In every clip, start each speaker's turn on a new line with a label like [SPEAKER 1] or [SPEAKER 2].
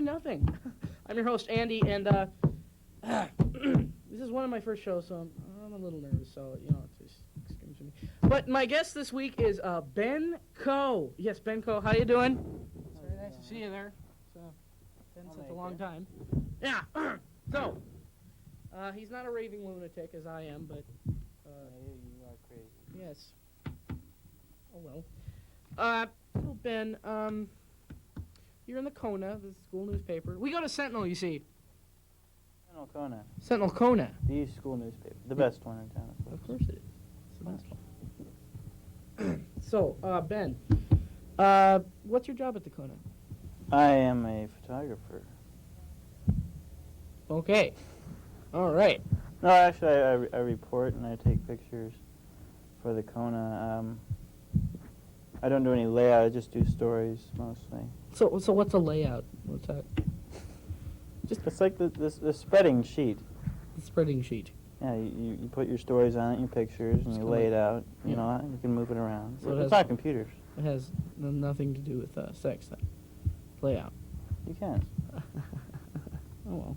[SPEAKER 1] Nothing. I'm your host, Andy, and this is one of my first shows, so I'm a little nervous, so, just excuse me. But my guest this week is Ben Coe. Yes, Ben Coe, how you doing? It's very nice to see you there. So, been such a long time. Yeah, so, he's not a raving lunatic, as I am, but...
[SPEAKER 2] you are crazy.
[SPEAKER 1] Yes. Oh, well. So, Ben, you're in the Kona, the school newspaper. We go to Sentinel, you see.
[SPEAKER 2] Sentinel Kona.
[SPEAKER 1] Sentinel Kona.
[SPEAKER 2] The school newspaper. The best one in town, of course.
[SPEAKER 1] Of course it is. It's the best one. So, Ben, what's your job at the Kona?
[SPEAKER 2] I am a photographer.
[SPEAKER 1] Okay. All right.
[SPEAKER 2] No, actually, I report and I take pictures for the Kona. I don't do any layout. I just do stories mostly.
[SPEAKER 1] So what's a layout? What's that?
[SPEAKER 2] It's like the spreading sheet.
[SPEAKER 1] The spreading sheet.
[SPEAKER 2] Yeah, you put your stories on it, your pictures, and you lay it out. You know, you can move it around.
[SPEAKER 1] So
[SPEAKER 2] it's not computers.
[SPEAKER 1] It has nothing to do with sex then. Layout.
[SPEAKER 2] You can.
[SPEAKER 1] Oh well.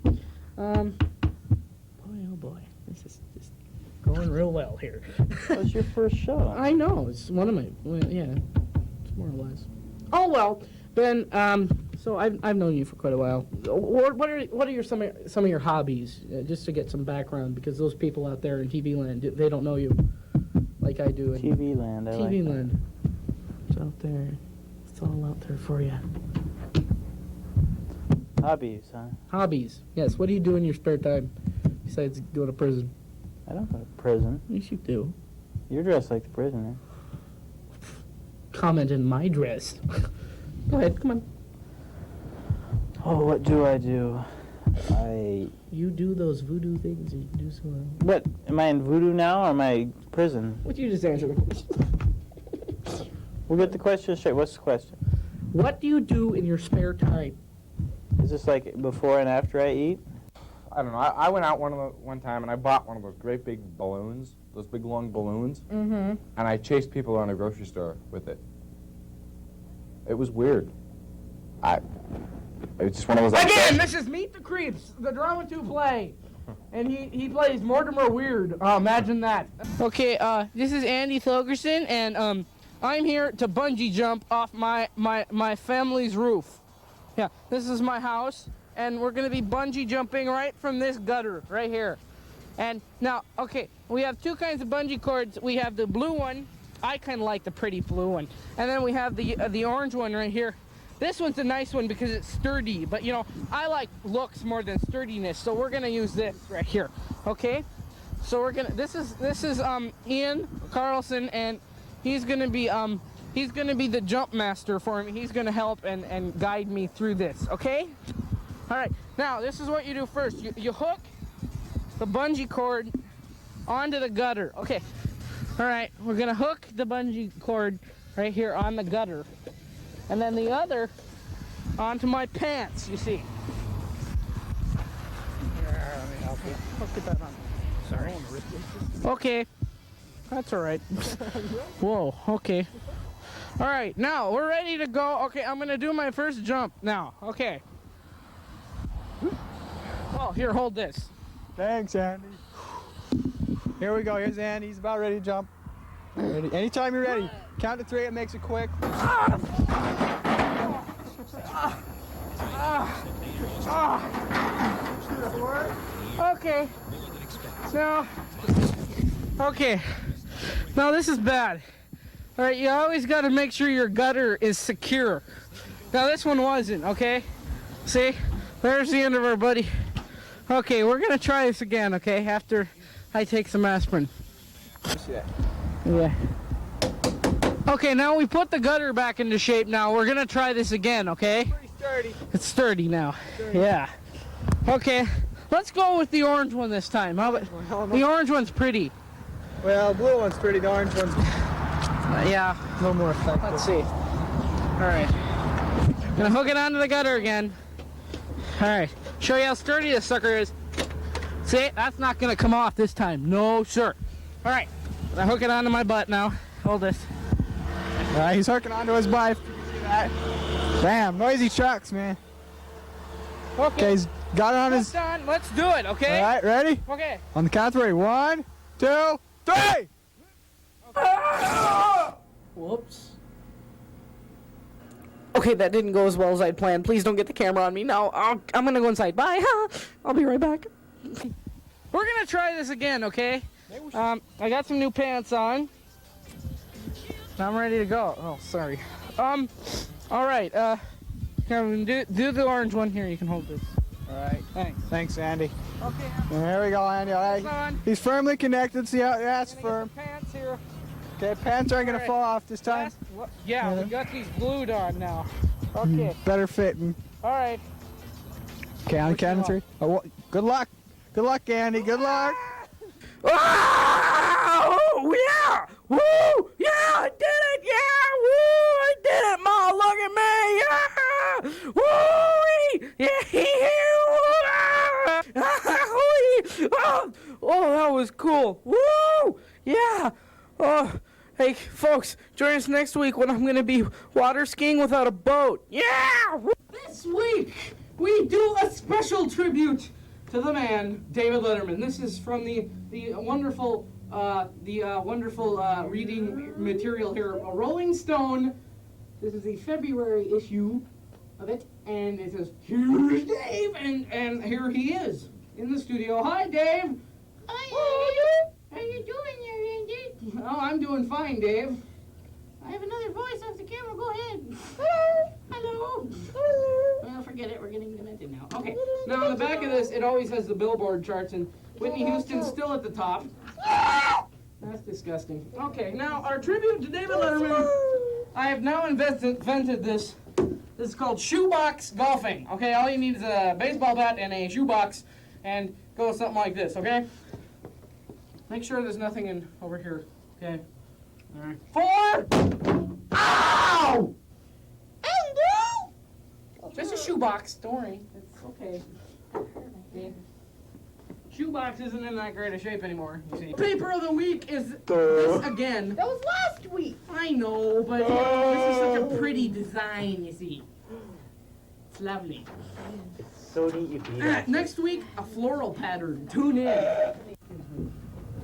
[SPEAKER 1] Oh boy, this is just going real well here.
[SPEAKER 2] That was your first show.
[SPEAKER 1] I know. It's one of my. Well, yeah, it's more or less. Oh well, Ben. So I've known you for quite a while. What are some of your hobbies? Just to get some background, because those people out there in TV land, they don't know you like I do.
[SPEAKER 2] TV land.
[SPEAKER 1] TV land. It's out there. It's all out there for you.
[SPEAKER 2] Hobbies, huh?
[SPEAKER 1] Hobbies. Yes. What do you do in your spare time besides go to prison?
[SPEAKER 2] I don't go to prison.
[SPEAKER 1] Yes, you do.
[SPEAKER 2] You're dressed like the prisoner.
[SPEAKER 1] Comment in my dress. Go ahead. Come on.
[SPEAKER 2] Oh, what do?
[SPEAKER 1] You do those voodoo things that you do so well.
[SPEAKER 2] What? Am I in voodoo now or am I in prison?
[SPEAKER 1] Would you just answer the question?
[SPEAKER 2] We'll get the question straight. What's the question?
[SPEAKER 1] What do you do in your spare time?
[SPEAKER 2] Is this like before and after I eat?
[SPEAKER 3] I don't know. I went out one time and I bought one of those great big balloons, those big long balloons, and I chased people around a grocery store with it. It was weird. It's just one of those.
[SPEAKER 1] Again, this is Meet the Creeps, the drama 2 play, and he plays Mortimer Weird. Imagine that. Okay, this is Andy Thilgerson, and I'm here to bungee jump off my family's roof. Yeah, this is my house, and we're gonna be bungee jumping right from this gutter right here. And now, okay, we have two kinds of bungee cords. We have the blue one. I kind of like the pretty blue one, and then we have the orange one right here. This one's a nice one because it's sturdy, but I like looks more than sturdiness, so we're gonna use this right here. Okay, so we're gonna. This is Ian Carlson, and he's gonna be the jump master for me. He's gonna help and guide me through this. Okay. All right. Now this is what you do first. You hook the bungee cord onto the gutter. Okay. All right. We're gonna hook the bungee cord right here on the gutter, and then the other onto my pants. You see. Here, let me help you. Hook that on. Sorry. Okay. That's all right. Whoa. Okay. All right. Now we're ready to go. Okay. I'm gonna do my first jump now. Okay. Oh, here, hold this.
[SPEAKER 4] Thanks, Andy. Here we go. Here's Andy. He's about ready to jump. Ready. Anytime you're ready. Count to 3. It makes it quick.
[SPEAKER 1] Okay. Now. Okay. Now this is bad. All right. You always got to make sure your gutter is secure. Now this one wasn't. Okay. See? There's the end of our buddy. Okay, we're gonna try this again, okay, after I take some aspirin.
[SPEAKER 3] See that?
[SPEAKER 1] Yeah. Okay, now we put the gutter back into shape now. We're gonna try this again, okay?
[SPEAKER 4] Pretty sturdy.
[SPEAKER 1] It's sturdy now. Yeah. Okay, let's go with the orange one this time. How about the orange one's pretty?
[SPEAKER 4] Well, the blue one's sturdy. The orange one's
[SPEAKER 1] Yeah.
[SPEAKER 4] a little more effective.
[SPEAKER 1] Let's see. All right. Gonna hook it onto the gutter again. All right. Show you how sturdy this sucker is. See, that's not gonna come off this time. No, sir. All right. Gonna hook it onto my butt now. Hold this.
[SPEAKER 4] He's hooking onto his butt. You can see that. Damn, noisy trucks, man.
[SPEAKER 1] Okay.
[SPEAKER 4] He's got it on
[SPEAKER 1] That's
[SPEAKER 4] his...
[SPEAKER 1] done. Let's do it, okay?
[SPEAKER 4] All right, ready?
[SPEAKER 1] Okay.
[SPEAKER 4] On the count of 3. 1, 2, 3!
[SPEAKER 1] Whoops. Okay, that didn't go as well as I'd planned. Please don't get the camera on me. No, I'm gonna go inside. Bye. I'll be right back. We're gonna try this again, okay? I got some new pants on. Now I'm ready to go. Oh, sorry. All right. Kevin, do the orange one here. You can hold this.
[SPEAKER 4] All right.
[SPEAKER 1] Thanks.
[SPEAKER 4] Thanks, Andy.
[SPEAKER 1] Okay.
[SPEAKER 4] There we go, Andy. All right.
[SPEAKER 1] On.
[SPEAKER 4] He's firmly connected. See how that's firm.
[SPEAKER 1] Pants here.
[SPEAKER 4] Okay, pants aren't going to fall off this time.
[SPEAKER 1] Yeah, we got these glued on now. Okay.
[SPEAKER 4] Better fitting.
[SPEAKER 1] All right.
[SPEAKER 4] Okay, on the count of 3. Oh, well, good luck. Good luck, Andy. Good luck.
[SPEAKER 1] Oh, yeah! Woo! Yeah, I did it! Yeah! Woo! I did it, Ma! Look at me! Yeah! Woo! Yeah! Oh, that was cool! Woo! Yeah! Oh, hey, folks, join us next week when I'm going to be water skiing without a boat. Yeah! This week, we do a special tribute to the man, David Letterman. This is from the wonderful reading material here, Rolling Stone. This is the February issue of it, and it says, "Here's Dave," and here he is in the studio. Hi, Dave.
[SPEAKER 5] Hi, Andy. How you doing there, Andy?
[SPEAKER 1] Oh, I'm doing fine, Dave.
[SPEAKER 5] I have another voice off the camera. Go ahead. Hello. Well, forget it. We're getting demented now.
[SPEAKER 1] Okay, now on the back of this, it always has the Billboard charts, and Whitney Houston's still at the top. That's disgusting. Okay, now our tribute to David Letterman. I have now invented this. This is called shoebox golfing. Okay, all you need is a baseball bat and a shoebox, and go something like this. Okay. Make sure there's nothing in over here. Okay. All right. 4. Ow! Just a shoebox. Don't worry. It's okay. Okay. Shoebox isn't in that great a shape anymore, you see. Paper of the week is this again.
[SPEAKER 5] That was last week.
[SPEAKER 1] I know, but this is such a pretty design, you see. It's lovely.
[SPEAKER 2] It's so neat you can eat
[SPEAKER 1] Next week, a floral pattern. Tune in.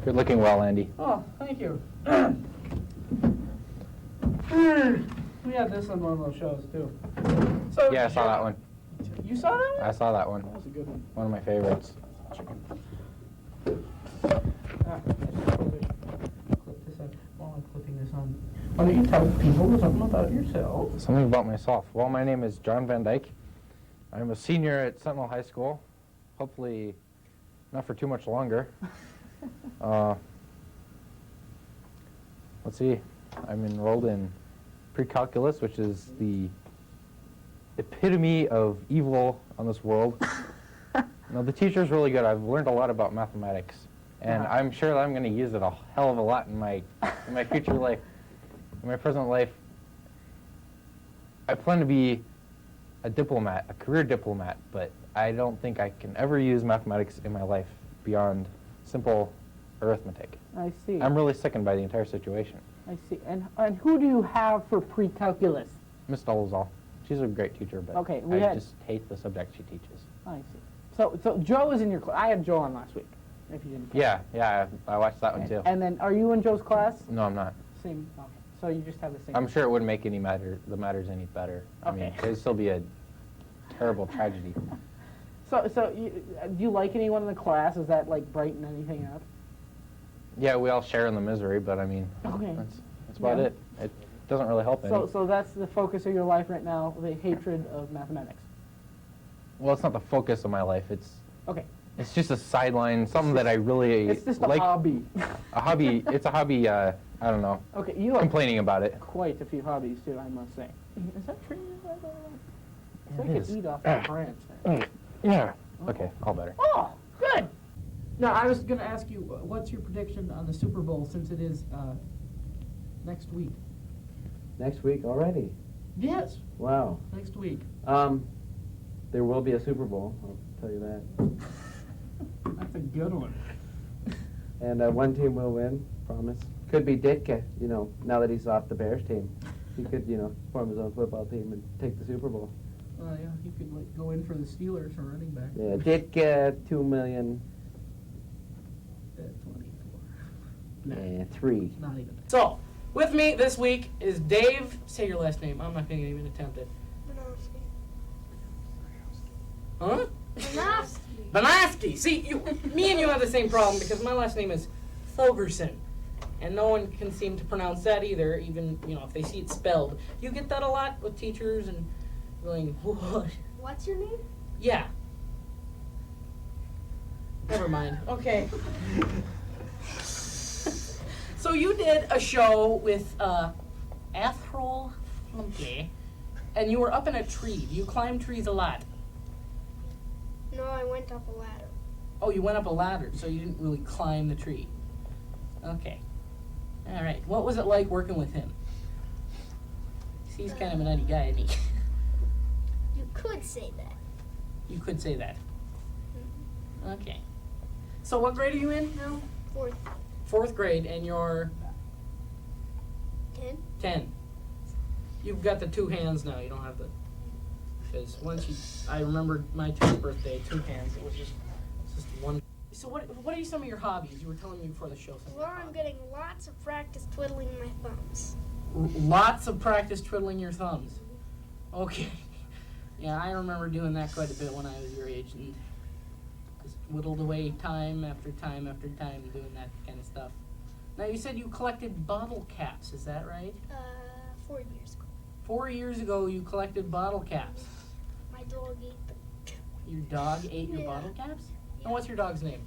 [SPEAKER 3] You're looking well, Andy.
[SPEAKER 1] Oh, thank you. We had this on one of those shows, too. So,
[SPEAKER 3] Yeah, I saw that one.
[SPEAKER 1] You saw that one?
[SPEAKER 3] I saw that one.
[SPEAKER 1] That was a good one.
[SPEAKER 3] One of my favorites.
[SPEAKER 1] Clip this on. While I'm clipping this on, why don't you tell people something about yourself?
[SPEAKER 3] Something about myself. Well, my name is John Van Dyke. I'm a senior at Sentinel High School. Hopefully not for too much longer. Let's see. I'm enrolled in pre-calculus, which is the epitome of evil on this world. No, the teacher's really good. I've learned a lot about mathematics, and I'm sure that I'm going to use it a hell of a lot in my future life. In my present life, I plan to be a diplomat, a career diplomat, but I don't think I can ever use mathematics in my life beyond simple arithmetic.
[SPEAKER 1] I see.
[SPEAKER 3] I'm really sickened by the entire situation.
[SPEAKER 1] I see. And who do you have for pre-calculus?
[SPEAKER 3] Miss Dolezal, she's a great teacher, but
[SPEAKER 1] Okay,
[SPEAKER 3] I just hate the subject she teaches.
[SPEAKER 1] I see. So Joe is in your class. I had Joe on last week, if you didn't.
[SPEAKER 3] Yeah, I watched that one too.
[SPEAKER 1] And then, are you in Joe's class?
[SPEAKER 3] No, I'm not.
[SPEAKER 1] Same. Okay. So you just have the same.
[SPEAKER 3] I'm sure it wouldn't make the matters any better. I mean,
[SPEAKER 1] Okay.
[SPEAKER 3] it'd still be a terrible tragedy.
[SPEAKER 1] So do you like anyone in the class? Does that like brighten anything up?
[SPEAKER 3] Yeah, we all share in the misery, but I mean,
[SPEAKER 1] Okay.
[SPEAKER 3] that's about it. It doesn't really help any.
[SPEAKER 1] So that's the focus of your life right now, the hatred of mathematics.
[SPEAKER 3] Well, it's not the focus of my life.
[SPEAKER 1] Okay.
[SPEAKER 3] It's just a sideline, something that I really
[SPEAKER 1] It's just a
[SPEAKER 3] like.
[SPEAKER 1] hobby.
[SPEAKER 3] A hobby. It's a hobby. I don't know.
[SPEAKER 1] Okay, you have
[SPEAKER 3] Complaining about it.
[SPEAKER 1] quite a few hobbies too, I must say. Is that true? So I
[SPEAKER 3] It
[SPEAKER 1] could
[SPEAKER 3] is.
[SPEAKER 1] eat off that branch there.
[SPEAKER 3] Yeah. Okay, all better.
[SPEAKER 1] Oh, good. Now, I was going to ask you, what's your prediction on the Super Bowl since it is next week?
[SPEAKER 6] Next week already.
[SPEAKER 1] Yes,
[SPEAKER 6] Wow.
[SPEAKER 1] next week.
[SPEAKER 6] There will be a Super Bowl, I'll tell you that.
[SPEAKER 1] That's a good one.
[SPEAKER 6] And one team will win, promise. Could be Ditka, now that he's off the Bears team. He could, form his own football team and take the Super Bowl.
[SPEAKER 1] Yeah, he could like go in for the Steelers for running back.
[SPEAKER 6] Yeah, Ditka, 2 million.
[SPEAKER 1] 24.
[SPEAKER 6] Yeah, 3.
[SPEAKER 1] Not even. So, with me this week is Dave. Say your last name. I'm not going to even attempt it. Huh? Banowski. See, me and you have the same problem because my last name is Thogerson. And no one can seem to pronounce that either, even, if they see it spelled. You get that a lot with teachers and going, what?
[SPEAKER 7] What's your name?
[SPEAKER 1] Yeah. Never mind. Okay. So you did a show with Athrol Flumpy, and you were up in a tree. Do you climb trees a lot?
[SPEAKER 7] No, I went up a ladder.
[SPEAKER 1] Oh, you went up a ladder, so you didn't really climb the tree. Okay. All right. What was it like working with him? He's kind of a nutty guy, isn't he?
[SPEAKER 7] You could say that.
[SPEAKER 1] You could say that. Okay. So what grade are you in now?
[SPEAKER 7] 4th.
[SPEAKER 1] 4th grade, and you're
[SPEAKER 7] 10.
[SPEAKER 1] 10. You've got the 2 hands now. You don't have the... Because I remember my 10th birthday, 2 hands. It was just one. So what are some of your hobbies? You were telling me before the show.
[SPEAKER 7] Well, I'm getting lots of practice twiddling my thumbs.
[SPEAKER 1] Lots of practice twiddling your thumbs. Okay. Yeah, I remember doing that quite a bit when I was your age, and just whittled away time after time after time doing that kind of stuff. Now, you said you collected bottle caps, is that right?
[SPEAKER 7] 4 years ago.
[SPEAKER 1] 4 years ago, you collected bottle caps.
[SPEAKER 7] My dog ate them.
[SPEAKER 1] Your dog ate your bottle caps? And what's your dog's name?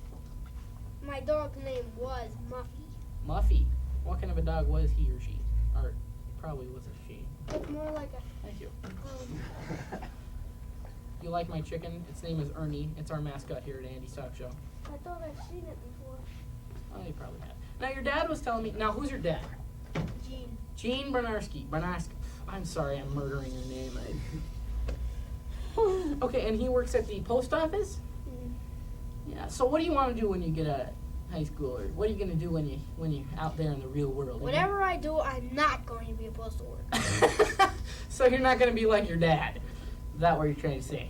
[SPEAKER 7] My dog's name was Muffy.
[SPEAKER 1] Muffy. What kind of a dog was he or she? Or probably was a she.
[SPEAKER 7] It's more like a...
[SPEAKER 1] Thank you. You like my chicken? Its name is Ernie. It's our mascot here at Andy's Talk Show.
[SPEAKER 7] I thought I've seen it before.
[SPEAKER 1] Oh, you probably have. Now, your dad was telling me... Now, who's your dad?
[SPEAKER 7] Gene.
[SPEAKER 1] Gene Bernarski. I'm sorry, I'm murdering your name. Okay, and he works at the post office? Yeah, so what do you want to do when you get out of high school? Or what are you going to do when you're out there in the real world?
[SPEAKER 7] Whatever I do, I'm not going to be a postal worker.
[SPEAKER 1] So you're not going to be like your dad. Is that what you're trying to say?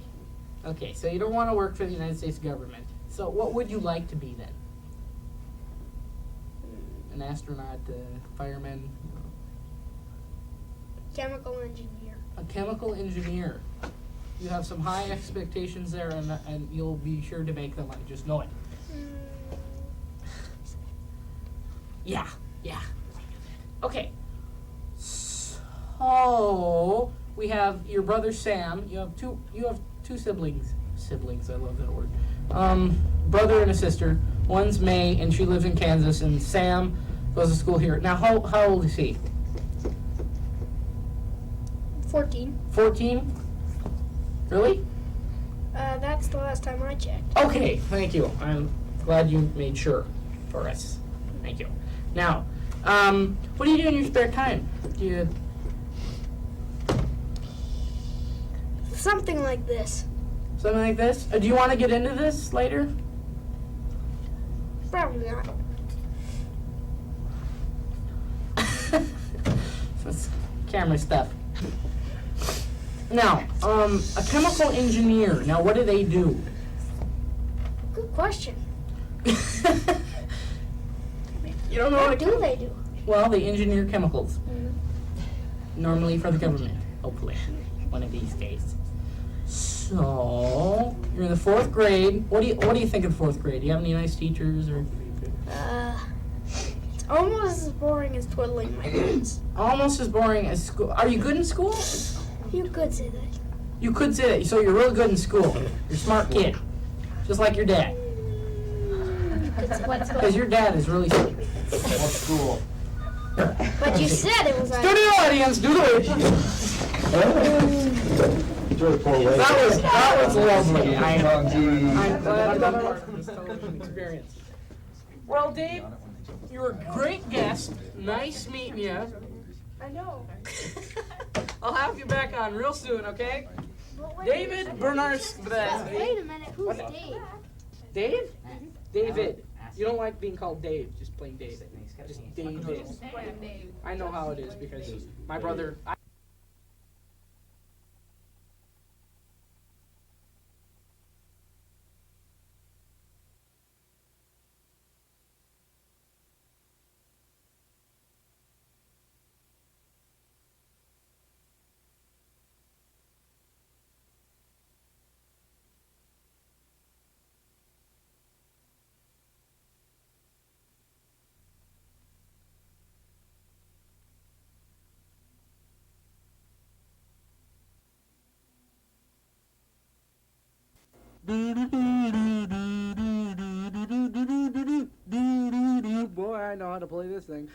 [SPEAKER 1] Okay, so you don't want to work for the United States government. So what would you like to be then? An astronaut, fireman?
[SPEAKER 7] Chemical engineer.
[SPEAKER 1] A chemical engineer. You have some high expectations there, and you'll be sure to make them. I just know it. Yeah. Okay. So we have your brother Sam. You have two siblings. Siblings, I love that word. Brother and a sister. One's May, and she lives in Kansas, and Sam goes to school here. Now, how old is he?
[SPEAKER 7] 14.
[SPEAKER 1] 14? Really?
[SPEAKER 7] That's the last time I checked.
[SPEAKER 1] Okay, thank you. I'm glad you made sure for us. Thank you. Now, what do you do in your spare time? Do you...
[SPEAKER 7] Something like this.
[SPEAKER 1] Something like this? Do you want to get into this later?
[SPEAKER 7] Probably not.
[SPEAKER 1] That's camera stuff. Now, a chemical engineer. Now, what do they do?
[SPEAKER 7] Good question.
[SPEAKER 1] You don't know
[SPEAKER 7] What do they do?
[SPEAKER 1] Well, they engineer chemicals. Normally for the government, hopefully, one of these days. So, you're in the 4th grade. What do you think of the 4th grade? Do you have any nice teachers or?
[SPEAKER 7] It's almost as boring as twiddling my thumbs.
[SPEAKER 1] Almost as boring as school. Are you good in school?
[SPEAKER 7] You could say that.
[SPEAKER 1] You could say that. So you're really good in school. You're a smart kid, just like your dad. Because your dad is really smart.
[SPEAKER 3] What school?
[SPEAKER 7] But you said it was like...
[SPEAKER 1] Studio audience, do the wave. That was lovely. I'm glad that I was in this television experience. Well, Dave, you're a great guest. Nice meeting you.
[SPEAKER 7] I know.
[SPEAKER 1] I'll have you back on real soon, okay? David Bernars.
[SPEAKER 7] Wait a minute, who's Dave?
[SPEAKER 1] Dave? David. You don't like being called Dave, just plain Dave. Just David. I know how it is because my brother. Boy, I know how to play this thing.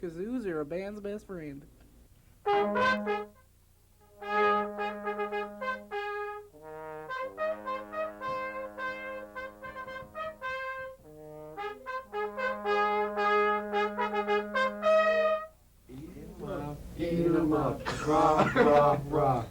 [SPEAKER 1] Kazoos are a band's best friend.
[SPEAKER 6] Eat 'em up, rock, rock, rock.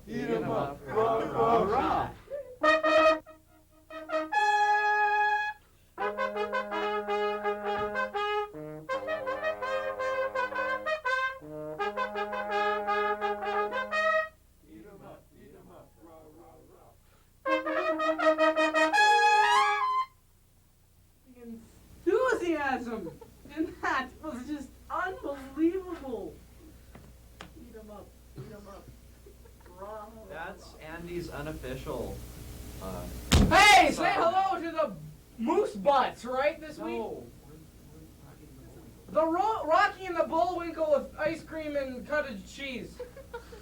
[SPEAKER 6] Eat 'em up, rock, rock, rock.
[SPEAKER 1] Enthusiasm in that was just unbelievable. Eat 'em up, eat 'em up. Bravo.
[SPEAKER 8] That's Andy's unofficial.
[SPEAKER 1] Hey, say hello to the moose butts, right, this week? The Rocky and the Bullwinkle with ice cream and cottage cheese.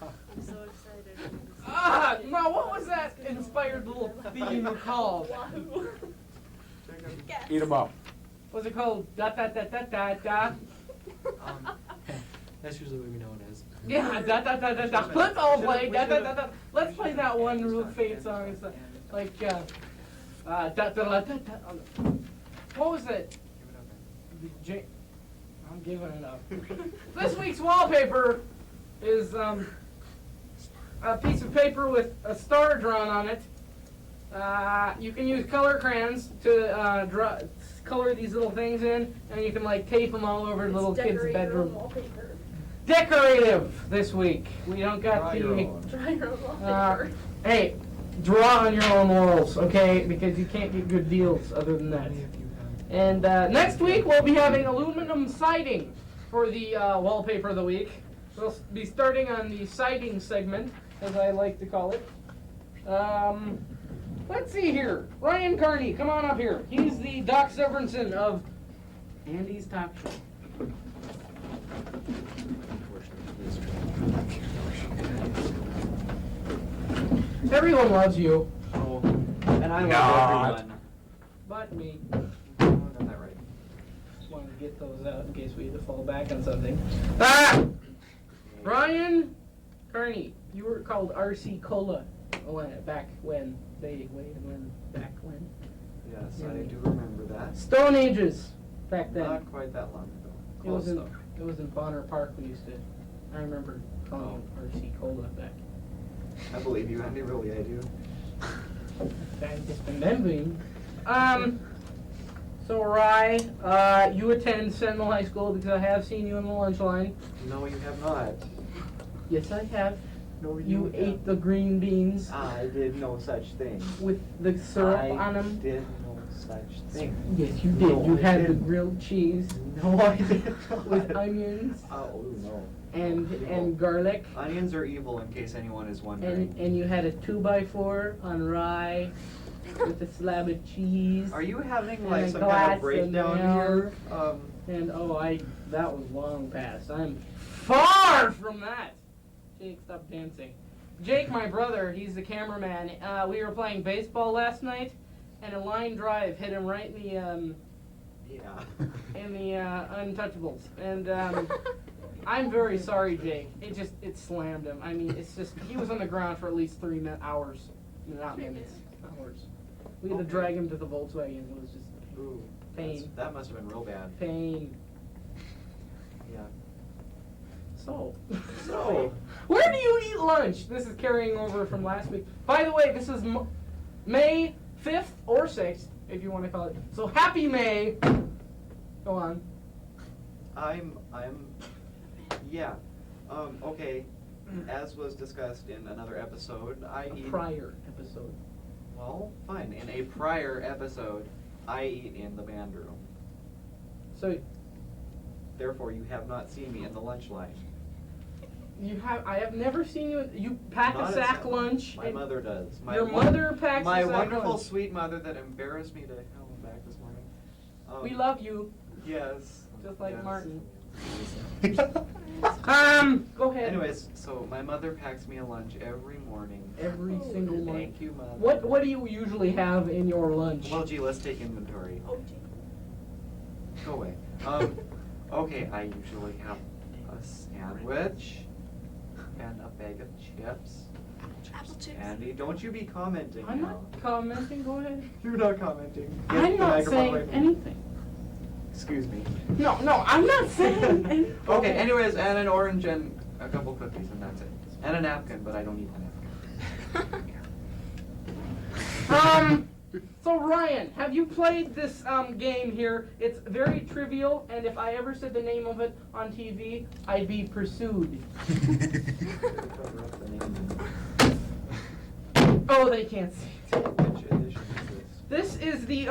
[SPEAKER 9] I'm so excited.
[SPEAKER 1] Now what was that inspired little theme called?
[SPEAKER 6] Eat 'em up.
[SPEAKER 1] What's it called? Da da da da da da.
[SPEAKER 8] That's usually what we know it as.
[SPEAKER 1] Yeah, da da da da da. Let's all play da da da da. Let's play that one real fate song. It's like da da da da da. What was it? I'm giving it up. This week's wallpaper is a piece of paper with a star drawn on it. You can use color crayons to color these little things in, and you can like tape them all over little kids' bedroom. Decorative this week. We don't got
[SPEAKER 9] Try your own wallpaper.
[SPEAKER 1] Hey, draw on your own walls, okay? Because you can't get good deals other than that. And next week we'll be having aluminum siding for the wallpaper of the week. We'll be starting on the siding segment, as I like to call it. Let's see here. Ryan Carney, come on up here. He's the Doc Severinsen of Andy's Talk Show. Everyone loves you.
[SPEAKER 8] Oh, and I love everyone.
[SPEAKER 1] But me.
[SPEAKER 8] I got that right.
[SPEAKER 1] Just wanted to get those out in case we had to fall back on something. Ah! Ryan Carney, you were called RC Cola back when. Back when.
[SPEAKER 8] Yes, I do remember that.
[SPEAKER 1] Stone Ages, back then.
[SPEAKER 8] Not quite that long ago.
[SPEAKER 1] It was
[SPEAKER 8] Close
[SPEAKER 1] in
[SPEAKER 8] though.
[SPEAKER 1] it was in Bonner Park. We used to. I remember calling it RC Cola back.
[SPEAKER 8] I believe you, Andy. Really, I do.
[SPEAKER 1] I'm just remembering. So Rye, you attend Sentinel High School because I have seen you on the lunch line.
[SPEAKER 8] No, you have not.
[SPEAKER 1] Yes, I have.
[SPEAKER 8] No,
[SPEAKER 1] You ate the green beans
[SPEAKER 8] I did no such thing.
[SPEAKER 1] with the syrup
[SPEAKER 8] I
[SPEAKER 1] on them.
[SPEAKER 8] did no such thing.
[SPEAKER 1] Yes, you did.
[SPEAKER 8] No,
[SPEAKER 1] You
[SPEAKER 8] I
[SPEAKER 1] had the
[SPEAKER 8] didn't.
[SPEAKER 1] grilled cheese
[SPEAKER 8] No, I did not.
[SPEAKER 1] with onions
[SPEAKER 8] Oh, no.
[SPEAKER 1] and garlic,
[SPEAKER 8] Onions are evil, in case anyone is wondering.
[SPEAKER 1] and you had a 2x4 on rye with a slab of cheese.
[SPEAKER 8] Are you having
[SPEAKER 1] And
[SPEAKER 8] like
[SPEAKER 1] a
[SPEAKER 8] some
[SPEAKER 1] glass
[SPEAKER 8] kind of
[SPEAKER 1] of
[SPEAKER 8] breakdown here?
[SPEAKER 1] And that was long past. I'm far from that. Jake, stop dancing. Jake, my brother, he's the cameraman. We were playing baseball last night, and a line drive hit him right in the untouchables. And I'm very sorry, Jake. It slammed him. I mean, it's just he was on the ground for at least 3 hours, not minutes, hours. We had to drag him to the Volkswagen. It was just
[SPEAKER 8] Ooh,
[SPEAKER 1] pain.
[SPEAKER 8] that must have been real bad.
[SPEAKER 1] Pain.
[SPEAKER 8] Yeah.
[SPEAKER 1] So,
[SPEAKER 8] So.
[SPEAKER 1] where do you eat lunch? This is carrying over from last week. By the way, this is May 5th or 6th, if you want to call it. So happy May. Go on.
[SPEAKER 8] Yeah. Okay. As was discussed in another episode, I eat.
[SPEAKER 1] Prior episode.
[SPEAKER 8] Well, fine. In a prior episode, I eat in the band room.
[SPEAKER 1] So
[SPEAKER 8] Therefore, you have not seen me in the lunch line.
[SPEAKER 1] I have never seen you. You pack
[SPEAKER 8] Not
[SPEAKER 1] a
[SPEAKER 8] at
[SPEAKER 1] sack
[SPEAKER 8] some-
[SPEAKER 1] lunch.
[SPEAKER 8] My
[SPEAKER 1] and
[SPEAKER 8] mother does.
[SPEAKER 1] Your mother packs
[SPEAKER 8] my
[SPEAKER 1] a sack
[SPEAKER 8] wonderful,
[SPEAKER 1] lunch.
[SPEAKER 8] sweet mother that embarrassed me to hell back this morning.
[SPEAKER 1] We love you,
[SPEAKER 8] Yes.
[SPEAKER 1] just like
[SPEAKER 8] yes.
[SPEAKER 1] Martin. Go ahead.
[SPEAKER 8] Anyways, so my mother packs me a lunch every morning.
[SPEAKER 1] Every single morning.
[SPEAKER 8] Thank you, Mother.
[SPEAKER 1] What do you usually have in your lunch?
[SPEAKER 8] Well, gee, let's take inventory.
[SPEAKER 7] Oh, gee.
[SPEAKER 8] Go away. Okay, I usually have a sandwich and a bag of chips.
[SPEAKER 7] Apple chips.
[SPEAKER 8] Andy, don't you be commenting
[SPEAKER 1] I'm
[SPEAKER 8] now.
[SPEAKER 1] not commenting. Go ahead.
[SPEAKER 8] You're not commenting. Get
[SPEAKER 1] I'm
[SPEAKER 8] the
[SPEAKER 1] not
[SPEAKER 8] microphone
[SPEAKER 1] saying
[SPEAKER 8] away from me.
[SPEAKER 1] anything.
[SPEAKER 8] Excuse me.
[SPEAKER 1] No, I'm not saying anything.
[SPEAKER 8] Okay, anyways, and an orange and a couple cookies, and that's it. And a napkin, but I don't need a napkin.
[SPEAKER 1] So Ryan, have you played this game here? It's very trivial, and if I ever said the name of it on TV, I'd be pursued. Oh, they can't see it.
[SPEAKER 8] Which edition is
[SPEAKER 1] This is the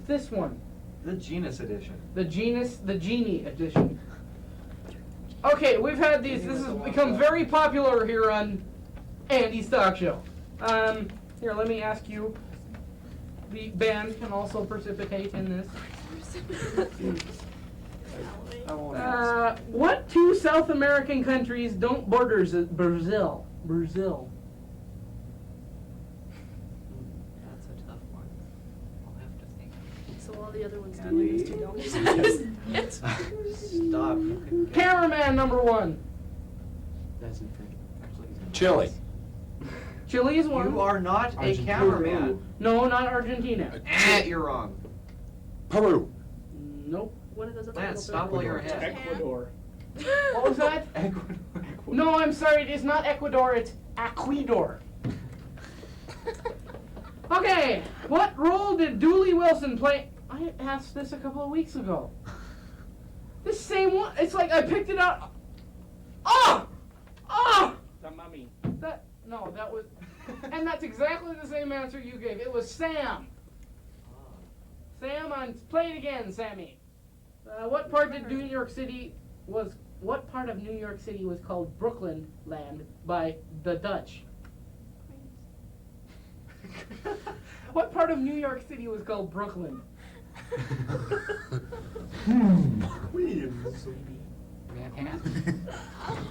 [SPEAKER 1] this one.
[SPEAKER 8] the genus edition?
[SPEAKER 1] The Genie edition. Okay, we've had these. This has become very popular here on Andy's Talk Show. Here, let me ask you. The band can also precipitate in this.
[SPEAKER 8] I won't ask.
[SPEAKER 1] What two South American countries don't border Brazil? Brazil.
[SPEAKER 8] That's a tough one. I'll have to think.
[SPEAKER 9] So all the other ones do,
[SPEAKER 8] Andy.
[SPEAKER 9] these two don't.
[SPEAKER 8] Stop. You can get-
[SPEAKER 1] Cameraman number one.
[SPEAKER 8] Doesn't think. Actually, he's gonna-
[SPEAKER 10] Chile.
[SPEAKER 1] Chile is one.
[SPEAKER 8] You are not a
[SPEAKER 10] Argentina.
[SPEAKER 8] cameraman.
[SPEAKER 1] No, not Argentina.
[SPEAKER 8] You're wrong.
[SPEAKER 10] Peru.
[SPEAKER 1] Nope.
[SPEAKER 9] One of those other
[SPEAKER 8] Lance,
[SPEAKER 9] little
[SPEAKER 8] stop while you're
[SPEAKER 9] birds.
[SPEAKER 8] ahead.
[SPEAKER 6] Ecuador.
[SPEAKER 1] What was that?
[SPEAKER 8] Ecuador.
[SPEAKER 1] No, I'm sorry. It is not Ecuador. It's Ecuador. Okay. What role did Dooley Wilson play? I asked this a couple of weeks ago. This same one. It's like I picked it out. Oh! Oh!
[SPEAKER 6] The Mummy.
[SPEAKER 1] That was, and that's exactly the same answer you gave. It was Sam. Sam, play it again, Sammy. What part of New York City was called Brooklyn Land by the Dutch? What part of New York City was called Brooklyn?
[SPEAKER 8] Queens.
[SPEAKER 1] Manhattan.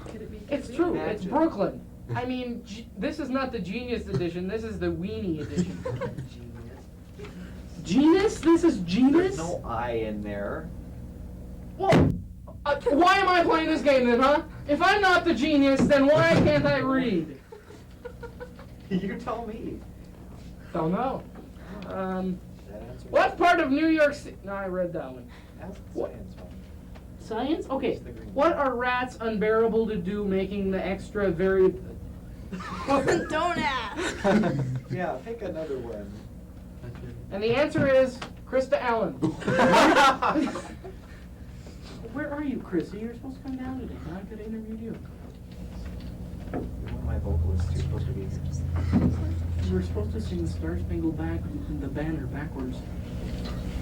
[SPEAKER 9] Could it be
[SPEAKER 1] It's
[SPEAKER 9] Kizzy?
[SPEAKER 1] true. It's
[SPEAKER 8] Imagine.
[SPEAKER 1] Brooklyn. I mean, this is not the Genius edition. This is the Weenie edition. Genius? This is Genius?
[SPEAKER 8] There's no I in there.
[SPEAKER 1] Well, why am I playing this game then, huh? If I'm not the genius, then why can't I read?
[SPEAKER 8] You tell me.
[SPEAKER 1] Don't know.
[SPEAKER 8] That answer.
[SPEAKER 1] What part of New York City? No, I read that one.
[SPEAKER 8] Ask
[SPEAKER 1] What?
[SPEAKER 8] science one.
[SPEAKER 1] Science? Okay.
[SPEAKER 8] It's the green
[SPEAKER 1] What
[SPEAKER 8] one.
[SPEAKER 1] are rats unbearable to do, making the extra very...
[SPEAKER 7] Don't ask.
[SPEAKER 8] Yeah, pick another one.
[SPEAKER 1] And the answer is Krista Allen. Where are you, Chrissy? You're supposed to come down today. I could have interviewed you.
[SPEAKER 8] One of my vocalists is supposed to be.
[SPEAKER 1] You were supposed to sing the Star Spangled the Banner backwards.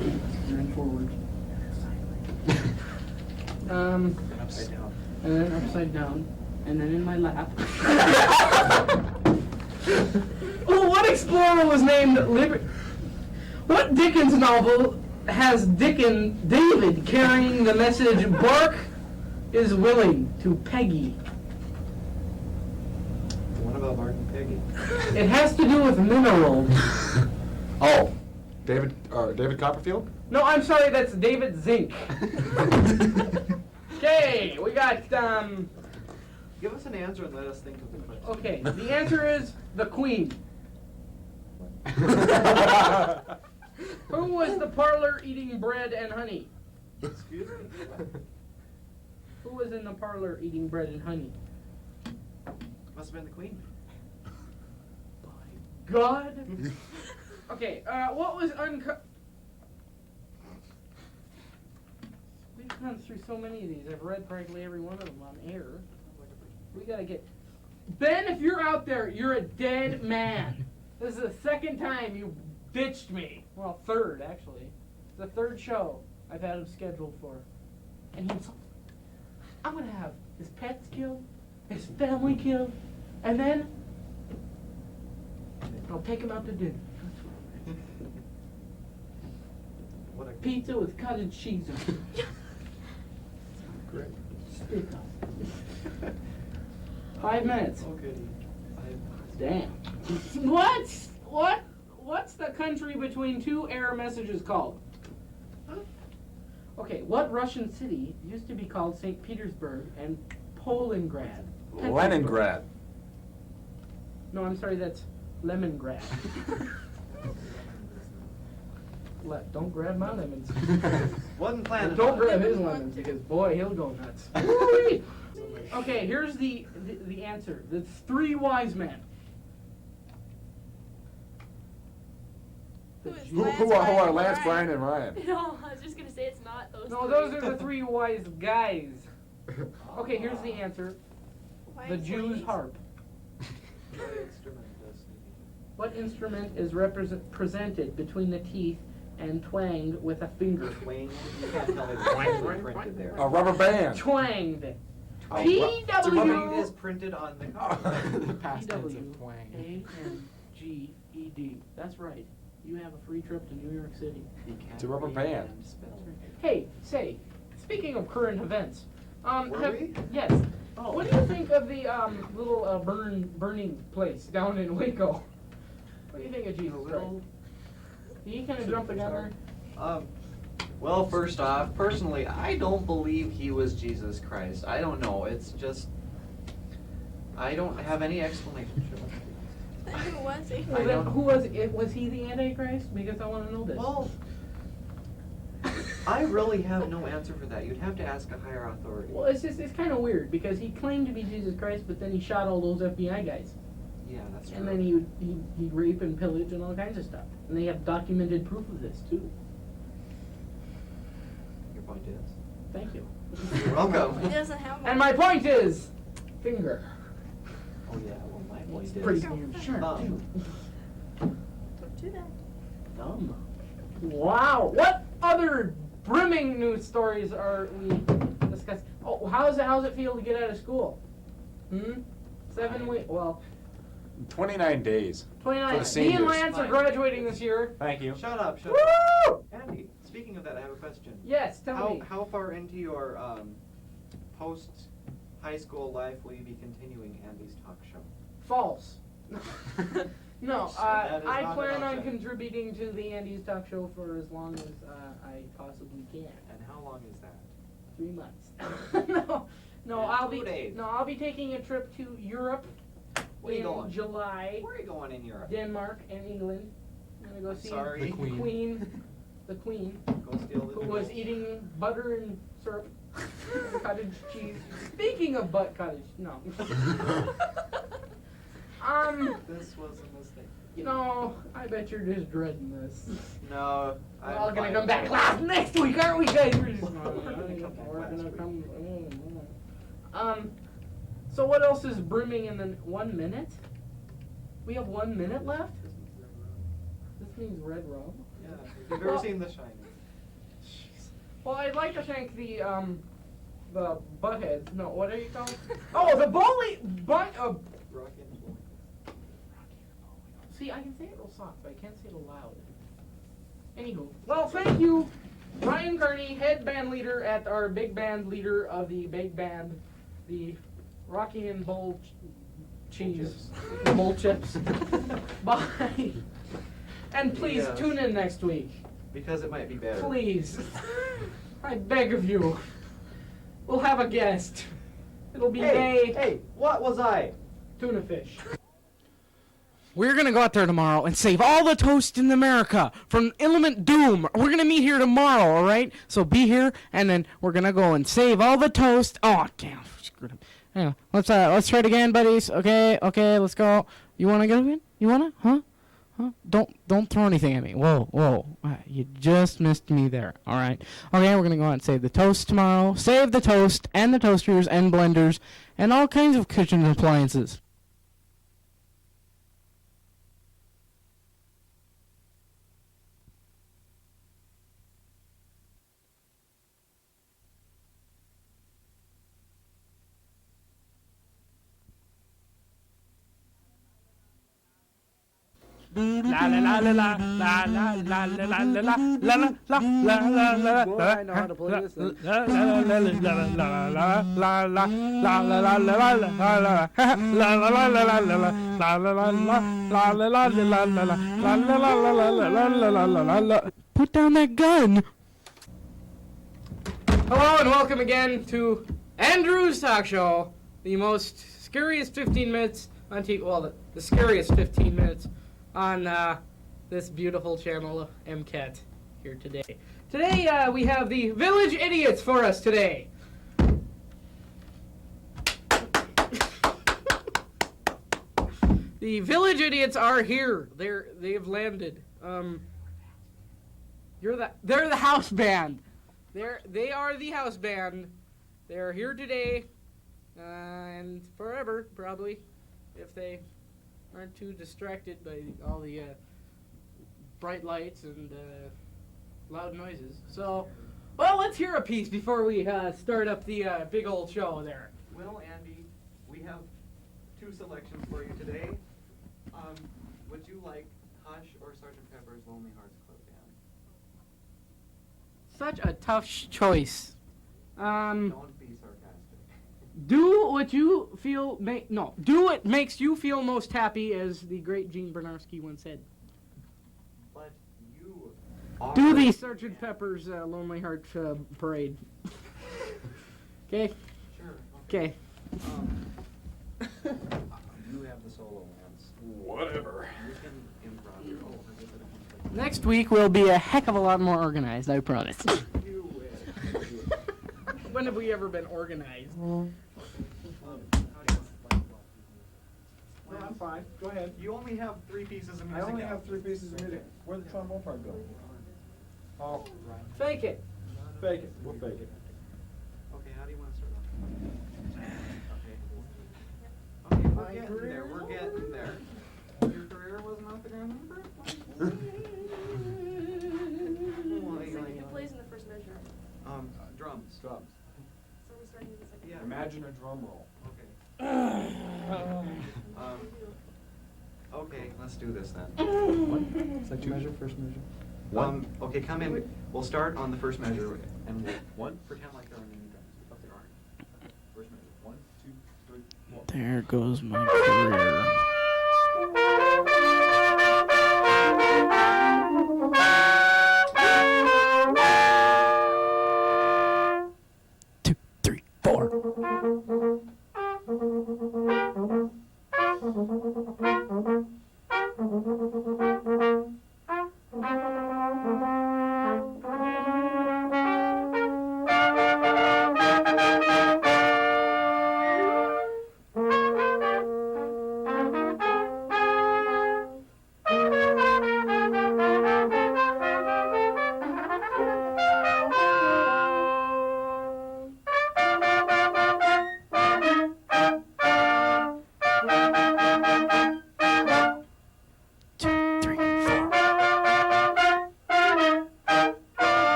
[SPEAKER 1] And then forward.
[SPEAKER 8] Upside down.
[SPEAKER 1] And then upside down. And then in my lap. Oh, what explorer was named What Dickens novel has David carrying the message Bark is willing to Peggy?
[SPEAKER 8] What about Martin Peggy?
[SPEAKER 1] It has to do with minerals.
[SPEAKER 10] Oh, David Copperfield?
[SPEAKER 1] No, I'm sorry, that's David Zink. Okay, we got,
[SPEAKER 8] Give us an answer and let us think of the question.
[SPEAKER 1] okay, the answer is the Queen. Who was the parlor eating bread and honey?
[SPEAKER 8] Excuse me?
[SPEAKER 1] Who was in the parlor eating bread and honey?
[SPEAKER 8] Must have been the Queen.
[SPEAKER 1] God. Okay, what was We've gone through so many of these. I've read practically every one of them on air. We gotta get... Ben, if you're out there, you're a dead man. This is the second time you ditched me. Well, third, actually. The third show I've had him scheduled for. And he's, I'm going to have his pets killed, his family killed, and then I'll take him out to dinner.
[SPEAKER 8] What a
[SPEAKER 1] Pizza with cottage cheese on it.
[SPEAKER 8] great.
[SPEAKER 1] Stick up. 5 minutes.
[SPEAKER 8] Oh, goody.
[SPEAKER 1] Damn. What's the country between two error messages called? Okay, what Russian city used to be called St. Petersburg and Polengrad?
[SPEAKER 10] Leningrad.
[SPEAKER 1] No, I'm sorry, that's Lemongrad. Don't grab my lemons.
[SPEAKER 8] Wasn't planning.
[SPEAKER 1] Don't
[SPEAKER 8] on it.
[SPEAKER 1] grab his lemons because boy, he'll go nuts. Woo-wee. Okay, here's the answer. The 3 wise men.
[SPEAKER 10] Who are Lance, Brian, and Ryan?
[SPEAKER 9] No, I was just gonna say it's not those.
[SPEAKER 1] No,
[SPEAKER 9] three.
[SPEAKER 1] those are the 3 wise guys. Okay, here's the answer. The Jews' harp. What instrument is presented between the teeth and twanged with a finger?
[SPEAKER 8] Twanged? You can't tell me the twanged printed there.
[SPEAKER 10] A rubber band.
[SPEAKER 1] Twanged.
[SPEAKER 8] Oh,
[SPEAKER 1] T-W.
[SPEAKER 8] It is printed on the cover.
[SPEAKER 3] The past tense of twang.
[SPEAKER 1] T-W-A-N-G-E-D. That's right. You have a free trip to New York City.
[SPEAKER 10] It's a rubber band.
[SPEAKER 1] Hey, say, speaking of current events,
[SPEAKER 8] Were we?
[SPEAKER 1] yes. Oh. What do you think of the little burning place down in Waco? What do you think of Jesus Christ? Did he kind of jump the gun there?
[SPEAKER 8] Well, first off, personally, I don't believe he was Jesus Christ. I don't know. It's just, I don't have any explanation.
[SPEAKER 7] Who was he?
[SPEAKER 1] Well, then, who was it? Was he the Antichrist? Because I want to know this.
[SPEAKER 8] Well, I really have no answer for that. You'd have to ask a higher authority.
[SPEAKER 1] Well, it's kind of weird because he claimed to be Jesus Christ, but then he shot all those FBI guys.
[SPEAKER 8] Yeah, that's true.
[SPEAKER 1] And then he'd rape and pillage and all kinds of stuff. And they have documented proof of this too.
[SPEAKER 8] Your point is?
[SPEAKER 1] Thank you.
[SPEAKER 8] You're welcome.
[SPEAKER 7] He doesn't have one.
[SPEAKER 1] And my point is, finger.
[SPEAKER 8] Oh yeah, well my point
[SPEAKER 1] It's
[SPEAKER 8] is.
[SPEAKER 1] pretty damn sharp too.
[SPEAKER 7] Don't do that.
[SPEAKER 1] Dumb. Wow. What other brimming news stories are we discussing? Oh, how's it feel to get out of school? 7 weeks. Well,
[SPEAKER 10] 29 days.
[SPEAKER 1] 29.
[SPEAKER 10] For the
[SPEAKER 1] Me and
[SPEAKER 10] seniors.
[SPEAKER 1] Lance are graduating this year.
[SPEAKER 10] Thank you.
[SPEAKER 8] Shut up.
[SPEAKER 1] Woo!
[SPEAKER 8] Andy, speaking of that, I have a question.
[SPEAKER 1] Yes, tell me.
[SPEAKER 8] How far into your post-high school life will you be continuing Andy's talk show?
[SPEAKER 1] False. No,
[SPEAKER 8] That is
[SPEAKER 1] I
[SPEAKER 8] not
[SPEAKER 1] plan
[SPEAKER 8] an
[SPEAKER 1] on
[SPEAKER 8] option.
[SPEAKER 1] contributing to the Andy's Talk Show for as long as I possibly can.
[SPEAKER 8] And how long is that?
[SPEAKER 1] 3 months. No,
[SPEAKER 8] And
[SPEAKER 1] I'll
[SPEAKER 8] 2
[SPEAKER 1] be
[SPEAKER 8] days.
[SPEAKER 1] no, I'll be taking a trip to Europe
[SPEAKER 8] Where are you
[SPEAKER 1] in
[SPEAKER 8] going?
[SPEAKER 1] July.
[SPEAKER 8] Where are you going in Europe?
[SPEAKER 1] Denmark and England. I'm gonna go see
[SPEAKER 8] Sorry.
[SPEAKER 3] The Queen.
[SPEAKER 1] the Queen,
[SPEAKER 8] Go steal the
[SPEAKER 1] who was
[SPEAKER 8] jewels.
[SPEAKER 1] eating butter and syrup and cottage cheese. Speaking of cottage, no.
[SPEAKER 8] This was a mistake.
[SPEAKER 1] No, I bet you're just dreading this.
[SPEAKER 8] No,
[SPEAKER 1] We're all gonna come back next week, aren't we, guys? We're just we're gonna come. So what else is brimming in the 1 minute? We have 1 minute left. This means Red Rum.
[SPEAKER 8] Yeah, if you've ever seen The Shining.
[SPEAKER 1] Well, I'd like to thank the buttheads. No, what are you called? Oh, the bully butt.
[SPEAKER 8] Rock and roll.
[SPEAKER 1] See, I can say it real soft, but I can't say it loud. Anywho, well, thank you, Ryan Kearney, head band leader at our big band leader of the big band, the Rocky and Bull Cheese, the Bull Chips. Bye. And please
[SPEAKER 8] Yes.
[SPEAKER 1] tune in next week.
[SPEAKER 8] Because it might be better.
[SPEAKER 1] Please. I beg of you. We'll have a guest. It'll be
[SPEAKER 8] Hey, what was I?
[SPEAKER 1] Tuna fish. We're gonna go out there tomorrow and save all the toast in America from Element Doom. We're gonna meet here tomorrow, all right? So be here, and then we're gonna go and save all the toast. Oh, damn, screwed up. Anyway, let's try it again, buddies. Okay, let's go. You wanna go again? You wanna? Huh? Don't throw anything at me. Whoa. You just missed me there. All right. Okay, we're gonna go out and save the toast tomorrow. Save the toast and the toasters and blenders and all kinds of kitchen appliances. La la la la la la la la la la la la la la la la.
[SPEAKER 6] Boy, I know how to play this thing.
[SPEAKER 1] La la la la la la la la la la la la la la la la la la. Put down that gun. Hello and welcome again to Andrew's Talk Show, the most scariest 15 minutes on TV. Well, the scariest 15 minutes on this beautiful channel, MCAT, here today. Today we have the Village Idiots for us today. The Village Idiots are here. They've landed. They're the house band. They are the house band. They're here today and forever, probably, if they aren't too distracted by all the bright lights and loud noises. So, well, let's hear a piece before we start up the big old show there.
[SPEAKER 8] Well, Andy, we have two selections for you today. Would you like Hush or Sgt. Pepper's Lonely Hearts Club Band?
[SPEAKER 1] Such a tough choice.
[SPEAKER 8] Don't be sarcastic.
[SPEAKER 1] Do what you feel do what makes you feel most happy, as the great Gene Bernarski once said.
[SPEAKER 8] But you are...
[SPEAKER 1] Do the Sgt. Pepper's Lonely Heart Parade. Okay?
[SPEAKER 8] Sure.
[SPEAKER 1] Okay.
[SPEAKER 8] You have the solo, Lance.
[SPEAKER 10] Whatever.
[SPEAKER 8] You can improv your own.
[SPEAKER 1] Next week will be a heck of a lot more organized, I promise.
[SPEAKER 8] You will.
[SPEAKER 1] When have we ever been organized?
[SPEAKER 8] Well,
[SPEAKER 4] I'm fine. Go ahead.
[SPEAKER 8] you only have 3 pieces of
[SPEAKER 4] I
[SPEAKER 8] music.
[SPEAKER 4] only have 3 pieces of music. Where'd the trombone part go? Oh,
[SPEAKER 1] Fake it.
[SPEAKER 4] fake it. We'll fake it.
[SPEAKER 8] Okay, how do you want to start off? Okay, we're getting there. We're getting there. Your career wasn't off the ground in the first place?
[SPEAKER 9] Who plays in the first measure?
[SPEAKER 8] Drums.
[SPEAKER 4] Drums.
[SPEAKER 9] So we're starting with the second.
[SPEAKER 8] Yeah.
[SPEAKER 10] Imagine a drum roll.
[SPEAKER 8] Okay. Okay, let's do this then.
[SPEAKER 4] Second measure, first measure.
[SPEAKER 8] Okay, come in. We'll start on the first measure and we'll pretend like there are any drums. But there aren't. First measure. 1, 2, 3, 4.
[SPEAKER 1] There goes my career. Two, three, four.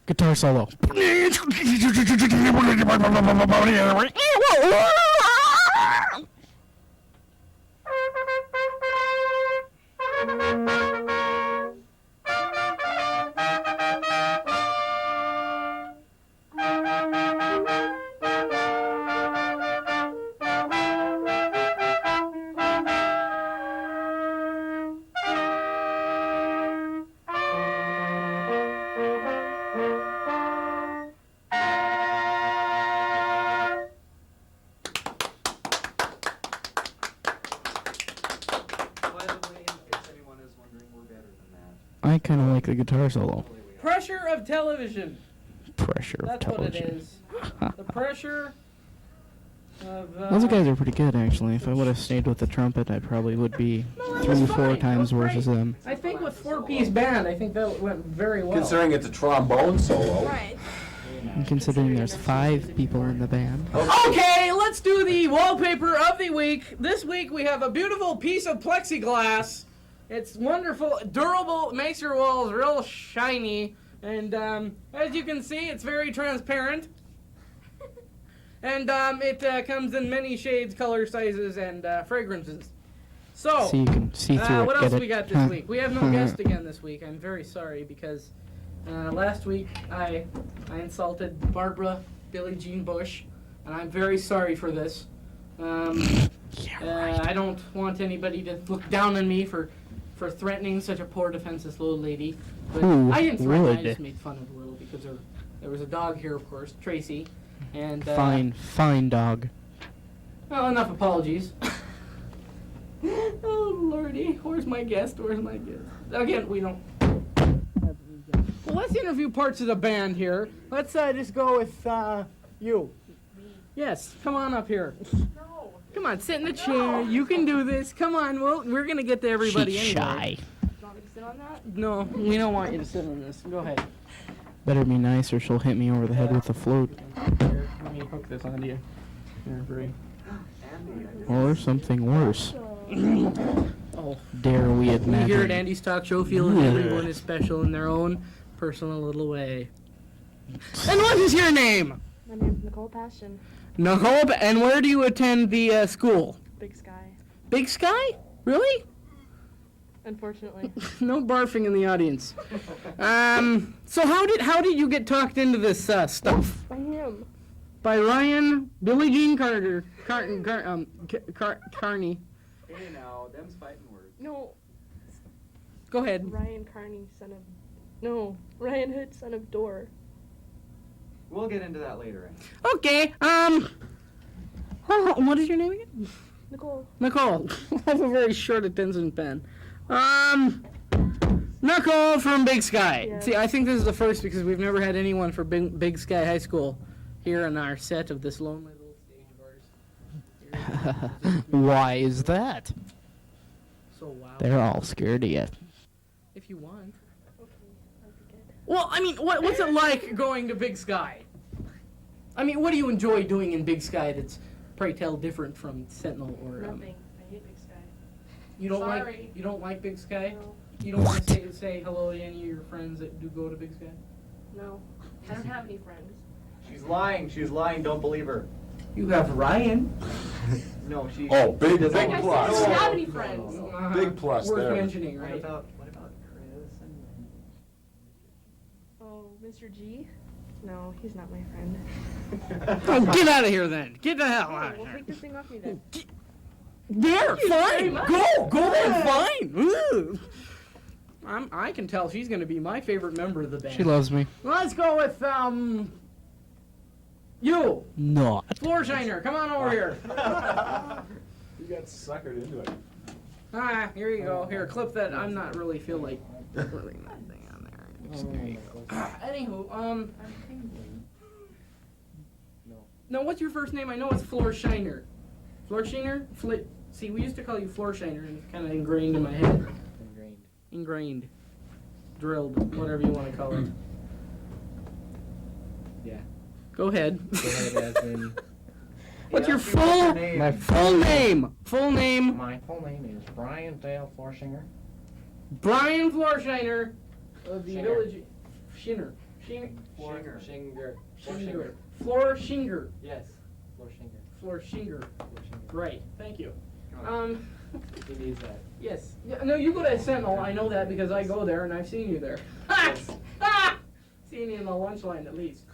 [SPEAKER 1] Guitar solo. I kind of like the guitar solo. Pressure of television. Pressure of television. That's what it is. The pressure of... Those guys are pretty good, actually. If I would have stayed with the trumpet, I probably would be 3 or 4 times worse as them. I think with four-piece band. I think that went very well.
[SPEAKER 10] Considering it's a trombone solo.
[SPEAKER 9] Right.
[SPEAKER 1] And considering there's 5 people in the band.
[SPEAKER 10] Oh.
[SPEAKER 1] Okay, let's do the wallpaper of the week. This week we have a beautiful piece of plexiglass. It's wonderful, durable, makes your walls real shiny. And as you can see, it's very transparent. And it comes in many shades, color sizes, and fragrances. So
[SPEAKER 3] you can see through it.
[SPEAKER 1] what
[SPEAKER 3] get
[SPEAKER 1] else
[SPEAKER 3] it?
[SPEAKER 1] we got this week? We have no guest again this week. I'm very sorry because last week I insulted Barbara Billie Jean Bush, and I'm very sorry for this. I don't want anybody to look down on me for threatening such a poor defenseless little lady. But
[SPEAKER 3] Who
[SPEAKER 1] I didn't threaten. I
[SPEAKER 3] would?
[SPEAKER 1] just made fun of a little because there was a dog here, of course, Tracy, and
[SPEAKER 3] Fine dog.
[SPEAKER 1] well, enough apologies. Oh lordy, where's my guest? Again, we don't. Well, let's interview parts of the band here. Let's just go with you. Yes, come on up here.
[SPEAKER 9] No.
[SPEAKER 1] Come on, sit in the chair. You can do this. Come on, we're gonna get to everybody
[SPEAKER 3] She's
[SPEAKER 1] anyway.
[SPEAKER 3] shy.
[SPEAKER 9] You want me to sit on that?
[SPEAKER 1] No, we don't want you to sit on this. Go ahead.
[SPEAKER 3] Better be nice or she'll hit me over the head with the float.
[SPEAKER 1] Here, let me hook this onto you. Here, free.
[SPEAKER 3] Or something worse.
[SPEAKER 1] Oh.
[SPEAKER 3] Dare we
[SPEAKER 1] We
[SPEAKER 3] imagine?
[SPEAKER 1] here at Andy's Talk Show feel that everyone is special in their own personal little way. And what is your name?
[SPEAKER 9] My name's Nicole Passion.
[SPEAKER 1] Nicole, and where do you attend the school?
[SPEAKER 9] Big Sky.
[SPEAKER 1] Big Sky? Really?
[SPEAKER 9] Unfortunately.
[SPEAKER 1] No barfing in the audience. So how did you get talked into this stuff?
[SPEAKER 9] By him.
[SPEAKER 1] By Ryan, Billie Jean Carney.
[SPEAKER 8] Hey now, them's fighting words.
[SPEAKER 9] No,
[SPEAKER 1] Go ahead.
[SPEAKER 9] Ryan Carney, son of... No, Ryan Hood, son of Dor.
[SPEAKER 8] We'll get into that later.
[SPEAKER 1] Okay. What is your name again?
[SPEAKER 9] Nicole.
[SPEAKER 1] Nicole. I have a very short attention span. Nicole from Big Sky.
[SPEAKER 9] Yeah.
[SPEAKER 1] See, I think this is the first because we've never had anyone from Big Sky High School here on our set of this lonely little stage of ours.
[SPEAKER 3] Why is that?
[SPEAKER 1] So wow.
[SPEAKER 3] They're all scared of you.
[SPEAKER 1] If you want.
[SPEAKER 9] Okay, that'd be good.
[SPEAKER 1] Well, I mean, what's it like going to Big Sky? I mean, what do you enjoy doing in Big Sky that's, pray tell, different from Sentinel or?
[SPEAKER 9] Nothing. I hate Big Sky.
[SPEAKER 1] You don't
[SPEAKER 9] Sorry.
[SPEAKER 1] like Big Sky?
[SPEAKER 9] No.
[SPEAKER 1] You don't want to say hello to any of your friends that do go to Big Sky?
[SPEAKER 9] No. I don't have any friends.
[SPEAKER 8] She's lying, don't believe her.
[SPEAKER 1] You have Ryan.
[SPEAKER 8] No, she...
[SPEAKER 10] Oh, big
[SPEAKER 8] doesn't-
[SPEAKER 9] Like I said,
[SPEAKER 10] plus.
[SPEAKER 9] I don't have any
[SPEAKER 8] No,
[SPEAKER 9] friends.
[SPEAKER 8] no, no.
[SPEAKER 10] Big plus
[SPEAKER 1] Worth
[SPEAKER 10] there.
[SPEAKER 1] mentioning,
[SPEAKER 8] What
[SPEAKER 1] right?
[SPEAKER 8] about Chris and...
[SPEAKER 9] Oh, Mr. G? No, he's not my friend.
[SPEAKER 1] Oh, get out of here then. Get the hell out of
[SPEAKER 9] Well,
[SPEAKER 1] here.
[SPEAKER 9] take this thing off me then.
[SPEAKER 1] There,
[SPEAKER 9] very
[SPEAKER 1] fine.
[SPEAKER 9] much.
[SPEAKER 1] Go there, fine. Ooh. I can tell she's gonna be my favorite member of the band.
[SPEAKER 3] She loves me.
[SPEAKER 1] Let's go with you,
[SPEAKER 3] Not.
[SPEAKER 1] Floor Shiner. Come on over here.
[SPEAKER 10] You got suckered into it.
[SPEAKER 1] Here you go. Here, clip that. I'm not really feel like putting that thing on there. Just, there you go. Anywho, no, what's your first name? I know it's Floor Shiner. Floor Shiner? See, we used to call you Floor Shiner, and it's kind of ingrained in my head. Ingrained. Drilled, whatever you want to call it.
[SPEAKER 6] Yeah.
[SPEAKER 1] Go ahead.
[SPEAKER 6] Go ahead, as in...
[SPEAKER 1] What's your
[SPEAKER 8] Ask you what's
[SPEAKER 1] full
[SPEAKER 8] name.
[SPEAKER 3] My
[SPEAKER 1] full name? Full name.
[SPEAKER 3] My full name is Brian Dale Florshinger.
[SPEAKER 1] Brian Florshiner of the
[SPEAKER 3] Shinger.
[SPEAKER 1] village. Shinner.
[SPEAKER 6] Shinger.
[SPEAKER 1] Shinger. Floor Shinger.
[SPEAKER 6] Yes. Florshinger.
[SPEAKER 1] Floor Shinger. Right. Thank you.
[SPEAKER 6] He needs that.
[SPEAKER 1] Yes. Yeah, no, you go to Sentinel. I know that because I go there and I've seen you there. Seen you in the lunch line at least.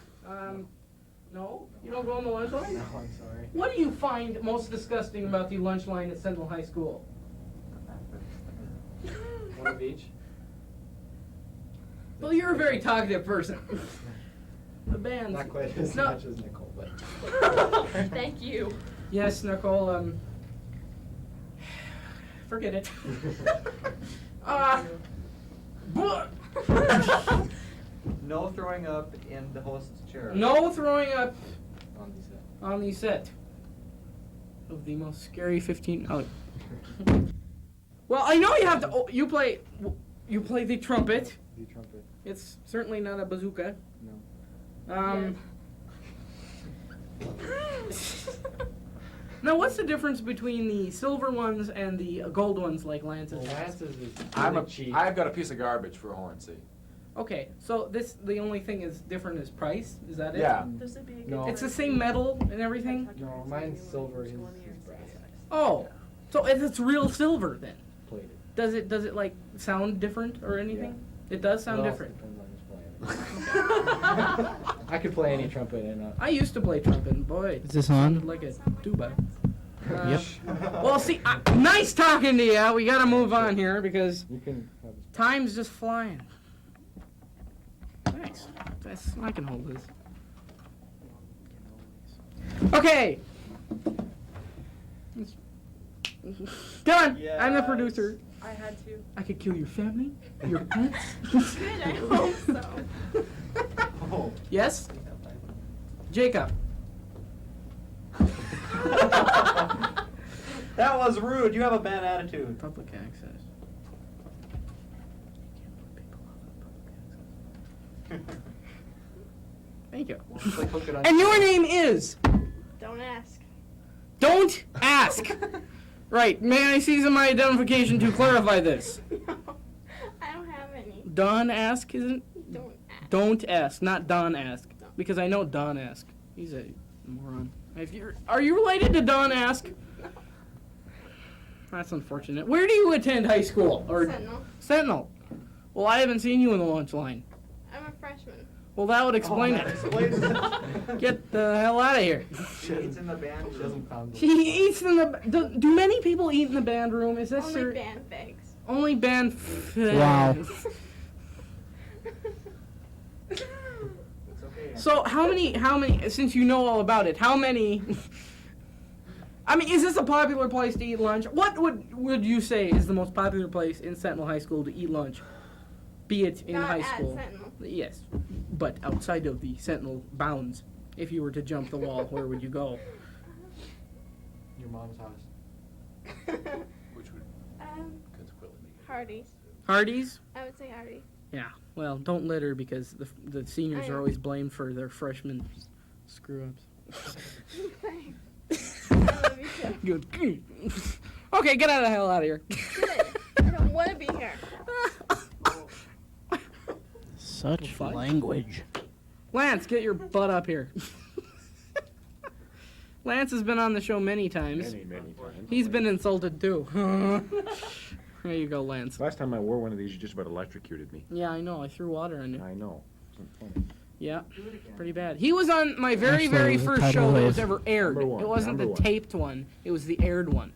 [SPEAKER 1] No, you don't go on the lunch line.
[SPEAKER 6] No, I'm sorry.
[SPEAKER 1] What do you find most disgusting about the lunch line at Sentinel High School?
[SPEAKER 6] One of each.
[SPEAKER 1] Well, you're a very talkative person. The band's
[SPEAKER 6] Not quite as
[SPEAKER 1] No.
[SPEAKER 6] much as Nicole, but...
[SPEAKER 9] Thank you.
[SPEAKER 1] Yes, Nicole. Forget it. But
[SPEAKER 8] No throwing up in the host's chair.
[SPEAKER 1] no throwing up
[SPEAKER 6] On the set.
[SPEAKER 1] on the set of the most scary 15. Oh. Well, I know you have to. Oh, you play. You play the trumpet.
[SPEAKER 4] The trumpet.
[SPEAKER 1] It's certainly not a bazooka.
[SPEAKER 4] No.
[SPEAKER 1] Now, what's the difference between the silver ones and the gold ones like Lance's?
[SPEAKER 6] Well, Lance's is
[SPEAKER 10] I've got a piece of garbage for a horn, see?
[SPEAKER 1] Okay, so the only thing is different is price. Is that it?
[SPEAKER 10] Yeah.
[SPEAKER 9] This would be a good
[SPEAKER 6] No.
[SPEAKER 1] It's the same metal and everything.
[SPEAKER 6] No, mine's silver. His brass.
[SPEAKER 1] Oh, so it's real silver then.
[SPEAKER 6] Plated.
[SPEAKER 1] Does it like sound different or anything? It does sound
[SPEAKER 6] It also
[SPEAKER 1] different.
[SPEAKER 6] depends on who's playing. I could play any trumpet and
[SPEAKER 1] I used to play trumpet, and boy,
[SPEAKER 11] Is this
[SPEAKER 1] it sounded
[SPEAKER 11] on?
[SPEAKER 1] like a tuba.
[SPEAKER 11] Yep.
[SPEAKER 1] Well, see, nice talking to you. We gotta move on here because
[SPEAKER 6] you can have
[SPEAKER 1] time's just flying. Thanks. I can hold this. Okay. Done. I'm the producer.
[SPEAKER 9] I had to.
[SPEAKER 1] I could kill your family, your pets.
[SPEAKER 9] Good, I hope so.
[SPEAKER 8] Oh.
[SPEAKER 1] Yes? Jacob.
[SPEAKER 8] That was rude. You have a bad attitude.
[SPEAKER 1] Public access. Thank you. And your name is?
[SPEAKER 7] Don't ask.
[SPEAKER 1] Don't ask. Right. May I see some identification to clarify this?
[SPEAKER 7] No, I don't have any.
[SPEAKER 1] Don Ask, isn't?
[SPEAKER 7] Don't ask.
[SPEAKER 1] Don't ask, not Don Ask. Because I know Don Ask. He's a moron. Are you related to Don Ask?
[SPEAKER 7] No.
[SPEAKER 1] That's unfortunate. Where do you attend high school? Or
[SPEAKER 7] Sentinel.
[SPEAKER 1] Sentinel. Well, I haven't seen you in the lunch line.
[SPEAKER 7] I'm a freshman.
[SPEAKER 1] Well, that would explain it. Get the hell out of here.
[SPEAKER 8] She eats in the band. She doesn't pound.
[SPEAKER 1] He eats in the. Do many people eat in the band room? Is this
[SPEAKER 7] Only band figs.
[SPEAKER 1] Only band.
[SPEAKER 11] Wow.
[SPEAKER 8] It's okay.
[SPEAKER 1] So how many? Since you know all about it, how many? I mean, is this a popular place to eat lunch? What would you say is the most popular place in Sentinel High School to eat lunch? Be it in
[SPEAKER 7] Not
[SPEAKER 1] high
[SPEAKER 7] at
[SPEAKER 1] school.
[SPEAKER 7] Sentinel.
[SPEAKER 1] Yes, but outside of the Sentinel bounds, if you were to jump the wall, where would you go?
[SPEAKER 6] your mom's house.
[SPEAKER 10] Which would consequently make it.
[SPEAKER 7] Hardee's.
[SPEAKER 1] Hardee's?
[SPEAKER 7] I would say Hardee's.
[SPEAKER 1] Yeah. Well, don't litter because the seniors
[SPEAKER 7] I
[SPEAKER 1] are
[SPEAKER 7] know.
[SPEAKER 1] always blamed for their freshman screw-ups.
[SPEAKER 7] Thanks. I love you too.
[SPEAKER 1] Good. Okay, get out of the hell out of here.
[SPEAKER 7] Good. I don't want to be here.
[SPEAKER 11] Such
[SPEAKER 1] Fine.
[SPEAKER 11] language.
[SPEAKER 1] Lance, get your butt up here. Lance has been on the show many times.
[SPEAKER 10] Many times.
[SPEAKER 1] He's been insulted too. There you go, Lance.
[SPEAKER 10] Last time I wore one of these, you just about electrocuted me.
[SPEAKER 1] Yeah, I know. I threw water on you.
[SPEAKER 10] I know. Wasn't funny.
[SPEAKER 1] Yeah, pretty bad. He was on my very,
[SPEAKER 11] Actually,
[SPEAKER 1] very
[SPEAKER 11] the
[SPEAKER 1] first
[SPEAKER 11] tidal
[SPEAKER 1] show that
[SPEAKER 11] wave.
[SPEAKER 1] was ever aired.
[SPEAKER 10] Number one,
[SPEAKER 1] It wasn't the
[SPEAKER 10] number one.
[SPEAKER 1] taped one. It was the aired one.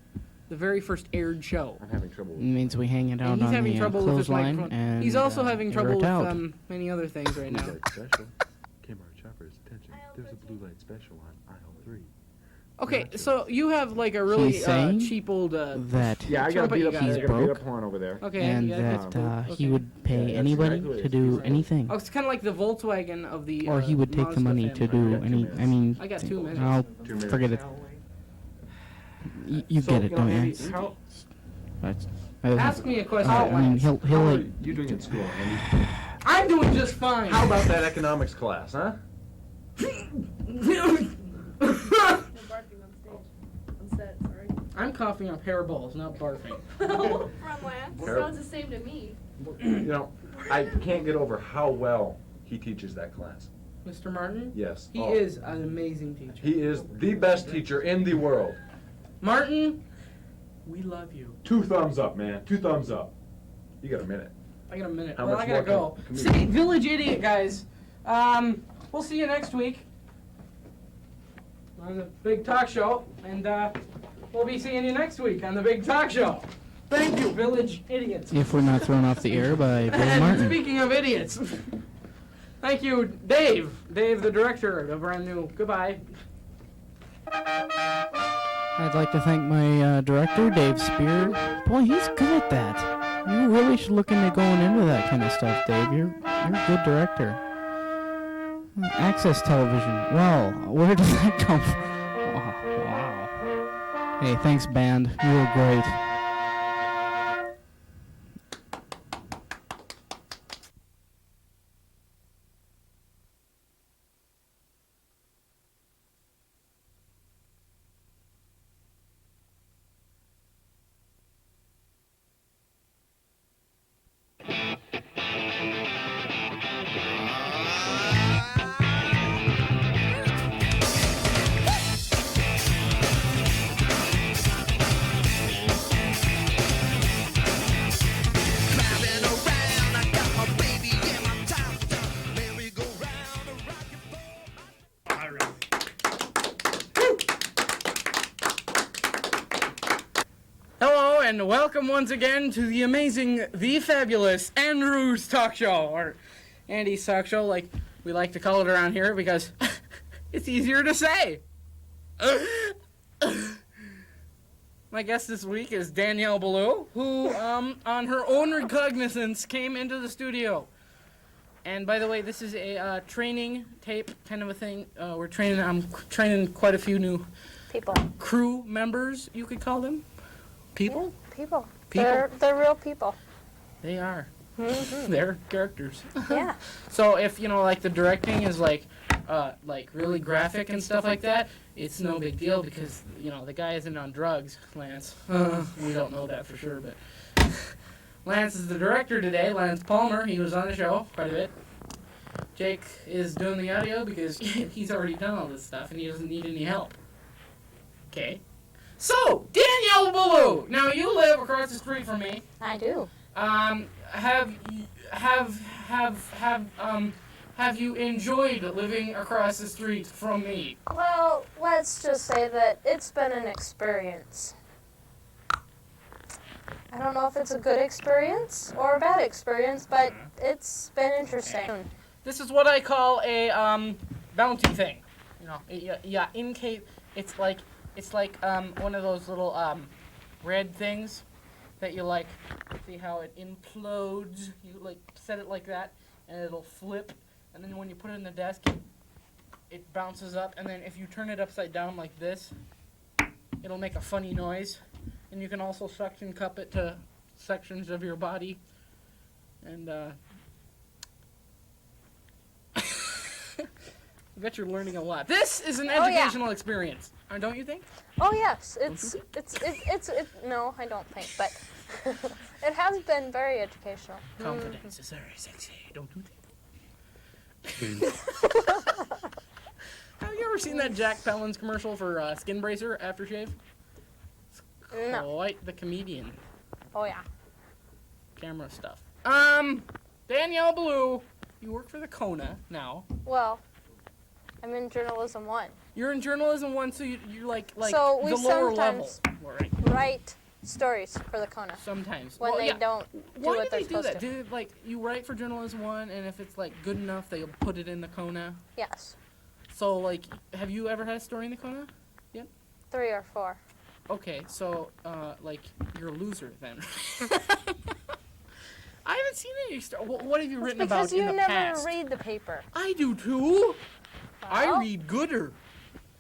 [SPEAKER 1] The very first aired show.
[SPEAKER 10] I'm having trouble
[SPEAKER 11] It
[SPEAKER 10] with
[SPEAKER 11] means we hang it out
[SPEAKER 1] And he's
[SPEAKER 11] on
[SPEAKER 1] having
[SPEAKER 11] the
[SPEAKER 1] trouble with his
[SPEAKER 11] clothesline,
[SPEAKER 1] microphone.
[SPEAKER 11] and
[SPEAKER 1] He's also having
[SPEAKER 11] it
[SPEAKER 1] trouble
[SPEAKER 11] worked
[SPEAKER 1] with
[SPEAKER 11] out.
[SPEAKER 1] many other things right now.
[SPEAKER 10] Blue light special. Kmart shoppers, attention. There's a blue light special on aisle 3.
[SPEAKER 1] Okay, so you have like a really
[SPEAKER 11] He's saying
[SPEAKER 1] cheap old.
[SPEAKER 11] that
[SPEAKER 10] Yeah, I got a
[SPEAKER 1] trumpet
[SPEAKER 10] beat
[SPEAKER 1] you
[SPEAKER 10] up,
[SPEAKER 1] got
[SPEAKER 10] I
[SPEAKER 11] He's
[SPEAKER 1] there.
[SPEAKER 10] got a beat
[SPEAKER 11] broke.
[SPEAKER 10] up horn over there.
[SPEAKER 1] Okay,
[SPEAKER 11] and
[SPEAKER 1] yeah, that's
[SPEAKER 11] that
[SPEAKER 1] cool.
[SPEAKER 11] he
[SPEAKER 1] Okay.
[SPEAKER 11] would pay
[SPEAKER 10] that's
[SPEAKER 11] anybody
[SPEAKER 10] exactly what
[SPEAKER 11] to
[SPEAKER 10] it
[SPEAKER 11] do
[SPEAKER 10] is.
[SPEAKER 11] anything.
[SPEAKER 1] Oh, it's kind of like the Volkswagen of the.
[SPEAKER 11] Or he would take the
[SPEAKER 1] Mazda
[SPEAKER 11] money to
[SPEAKER 1] family.
[SPEAKER 11] do
[SPEAKER 10] I got 2
[SPEAKER 11] any.
[SPEAKER 10] minutes.
[SPEAKER 11] I mean,
[SPEAKER 1] I got 2 minutes.
[SPEAKER 11] I'll
[SPEAKER 10] 2 minutes.
[SPEAKER 11] forget it. You
[SPEAKER 10] So,
[SPEAKER 11] get it,
[SPEAKER 10] you know,
[SPEAKER 11] don't you?
[SPEAKER 10] Andy, how
[SPEAKER 1] Ask me a question.
[SPEAKER 11] I mean, he'll
[SPEAKER 10] how are
[SPEAKER 11] like.
[SPEAKER 10] you doing in school, Andy?
[SPEAKER 1] I'm doing just fine.
[SPEAKER 10] How about that economics class, huh?
[SPEAKER 9] No barking on stage. On set, sorry.
[SPEAKER 1] I'm coughing up hairballs, not barfing.
[SPEAKER 7] From Lance.
[SPEAKER 9] Well, sounds the same to me.
[SPEAKER 10] You know, I can't get over how well he teaches that class.
[SPEAKER 1] Mr. Martin?
[SPEAKER 10] Yes.
[SPEAKER 1] He
[SPEAKER 10] Oh,
[SPEAKER 1] is an amazing teacher.
[SPEAKER 10] He is the best teacher in the world.
[SPEAKER 1] Martin, we love you.
[SPEAKER 10] 2 thumbs up, man. 2 thumbs up. You got a minute.
[SPEAKER 1] I got a minute.
[SPEAKER 10] How
[SPEAKER 1] Well,
[SPEAKER 10] much
[SPEAKER 1] I gotta
[SPEAKER 10] more
[SPEAKER 1] go.
[SPEAKER 10] can we
[SPEAKER 1] See,
[SPEAKER 10] do?
[SPEAKER 1] Village Idiot, guys. We'll see you next week on the Big Talk Show, and we'll be seeing you next week on the Big Talk Show. Thank you, Village Idiots.
[SPEAKER 11] If we're not thrown off the air by Bill
[SPEAKER 1] And
[SPEAKER 11] Martin.
[SPEAKER 1] speaking of idiots, thank you, Dave. Dave, the director of Brand New. Goodbye.
[SPEAKER 11] I'd like to thank my director, Dave Spear. Boy, he's good at that. You really should look into going into that kind of stuff, Dave. You're a good director. Access Television. Well, where did that come from? Oh, wow. Hey, thanks, band. You were great.
[SPEAKER 1] and welcome once again to the amazing, the fabulous Andrew's Talk Show, or Andy's Talk Show, like we like to call it around here, because it's easier to say. My guest this week is Danielle Ballou, who, on her own recognizance, came into the studio. And by the way, this is a training tape kind of a thing. I'm training quite a few new
[SPEAKER 7] People.
[SPEAKER 1] crew members, you could call them. People?
[SPEAKER 7] Yeah, people.
[SPEAKER 1] People.
[SPEAKER 7] They're real people.
[SPEAKER 1] They are.
[SPEAKER 7] Mm-hmm.
[SPEAKER 1] They're characters.
[SPEAKER 7] Yeah.
[SPEAKER 1] So if, like the directing is like really graphic and stuff like that, it's no big deal because, the guy isn't on drugs, Lance. We don't know that for sure, but Lance is the director today, Lance Palmer. He was on the show quite a bit. Jake is doing the audio because he's already done all this stuff and he doesn't need any help. Okay. So, Danielle Ballou. Now you live across the street from me.
[SPEAKER 7] I do.
[SPEAKER 1] Have you enjoyed living across the street from me?
[SPEAKER 7] Well, let's just say that it's been an experience. I don't know if it's a good experience or a bad experience, but it's been interesting.
[SPEAKER 1] This is what I call a bounty thing. In case it's like one of those little red things that you see how it implodes. You set it like that, and it'll flip. And then when you put it in the desk, it bounces up. And then if you turn it upside down like this, it'll make a funny noise. And you can also suction cup it to sections of your body. And I bet you're learning a lot. This is an educational experience, don't you think?
[SPEAKER 7] Oh yes, it's no, I don't think, but it has been very educational.
[SPEAKER 1] Confidence is very sexy, don't you think? Have you ever seen that Jack Palance commercial for Skin Bracer aftershave?
[SPEAKER 7] No.
[SPEAKER 1] Quite the comedian.
[SPEAKER 7] Oh yeah.
[SPEAKER 1] Camera stuff. Danielle Ballou, you work for the Kona now.
[SPEAKER 7] Well, I'm in journalism 1.
[SPEAKER 1] You're in journalism 1, so you're like
[SPEAKER 7] so we
[SPEAKER 1] the lower level.
[SPEAKER 7] sometimes write stories for the Kona.
[SPEAKER 1] Sometimes.
[SPEAKER 7] When they don't do
[SPEAKER 1] Why
[SPEAKER 7] what
[SPEAKER 1] do
[SPEAKER 7] they're
[SPEAKER 1] they do
[SPEAKER 7] supposed
[SPEAKER 1] that?
[SPEAKER 7] to.
[SPEAKER 1] Do you write for journalism 1, and if it's good enough, they'll put it in the Kona?
[SPEAKER 7] Yes.
[SPEAKER 1] So have you ever had a story in the Kona? Yep.
[SPEAKER 7] 3 or 4.
[SPEAKER 1] Okay, so you're a loser then. I haven't seen any story. What have you written about in the
[SPEAKER 7] past? Because you
[SPEAKER 1] past?
[SPEAKER 7] never read the paper.
[SPEAKER 1] I do too.
[SPEAKER 7] Well,
[SPEAKER 1] I read gooder.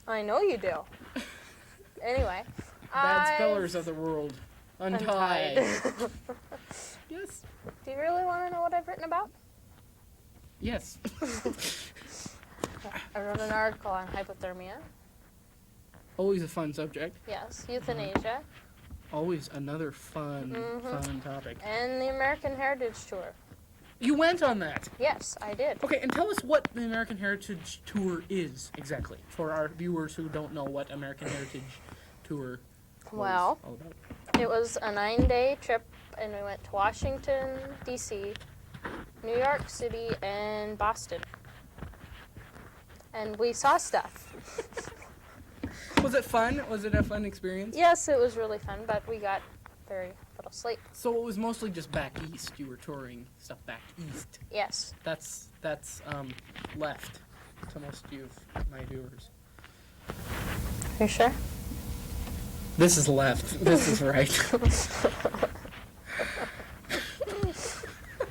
[SPEAKER 7] I know you do. Anyway.
[SPEAKER 1] Bad spellers of the world. Untied. Yes.
[SPEAKER 7] Do you really want to know what I've written about?
[SPEAKER 1] Yes.
[SPEAKER 7] I wrote an article on hypothermia.
[SPEAKER 1] Always a fun subject.
[SPEAKER 7] Yes, euthanasia.
[SPEAKER 1] Always another fun topic.
[SPEAKER 7] And the American Heritage Tour.
[SPEAKER 1] You went on that?
[SPEAKER 7] Yes, I did.
[SPEAKER 1] Okay, and tell us what the American Heritage Tour is exactly, for our viewers who don't know what American Heritage Tour
[SPEAKER 7] Well,
[SPEAKER 1] all about.
[SPEAKER 7] It was a 9-day trip, and we went to Washington, D.C., New York City, and Boston. And we saw stuff.
[SPEAKER 1] Was it fun? Was it a fun experience?
[SPEAKER 7] Yes, it was really fun, but we got very little sleep.
[SPEAKER 1] So it was mostly just back east. You were touring stuff back east.
[SPEAKER 7] Yes.
[SPEAKER 1] That's left to most of my viewers.
[SPEAKER 7] You sure?
[SPEAKER 1] This is left. This is right.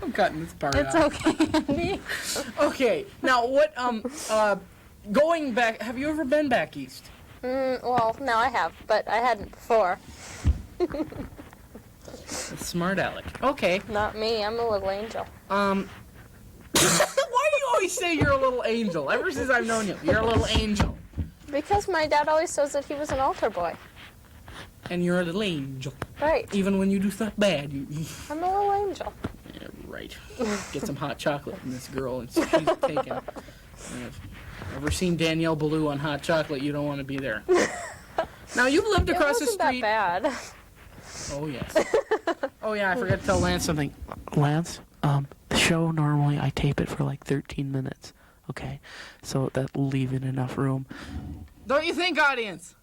[SPEAKER 1] I'm cutting this part out.
[SPEAKER 7] It's okay, Andy.
[SPEAKER 1] Okay, now what? Going back, have you ever been back east?
[SPEAKER 7] Well, no, I have, but I hadn't before.
[SPEAKER 1] Smart aleck. Okay.
[SPEAKER 7] Not me. I'm a little angel.
[SPEAKER 1] Why do you always say you're a little angel? Ever since I've known you, you're a little angel.
[SPEAKER 7] Because my dad always says that he was an altar boy.
[SPEAKER 1] And you're a little angel.
[SPEAKER 7] Right.
[SPEAKER 1] Even when you do stuff bad, you.
[SPEAKER 7] I'm a little angel.
[SPEAKER 1] Yeah, right. Get some hot chocolate from this girl, and she's taken. If you've ever seen Danielle Ballou on hot chocolate, you don't want to be there. Now you've lived across the street.
[SPEAKER 7] It wasn't that bad.
[SPEAKER 1] Oh yes. Oh yeah, I forgot to tell Lance something.
[SPEAKER 11] Lance, the show normally I tape it for 13 minutes, okay? So that'll leave in enough room.
[SPEAKER 1] Don't you think, audience?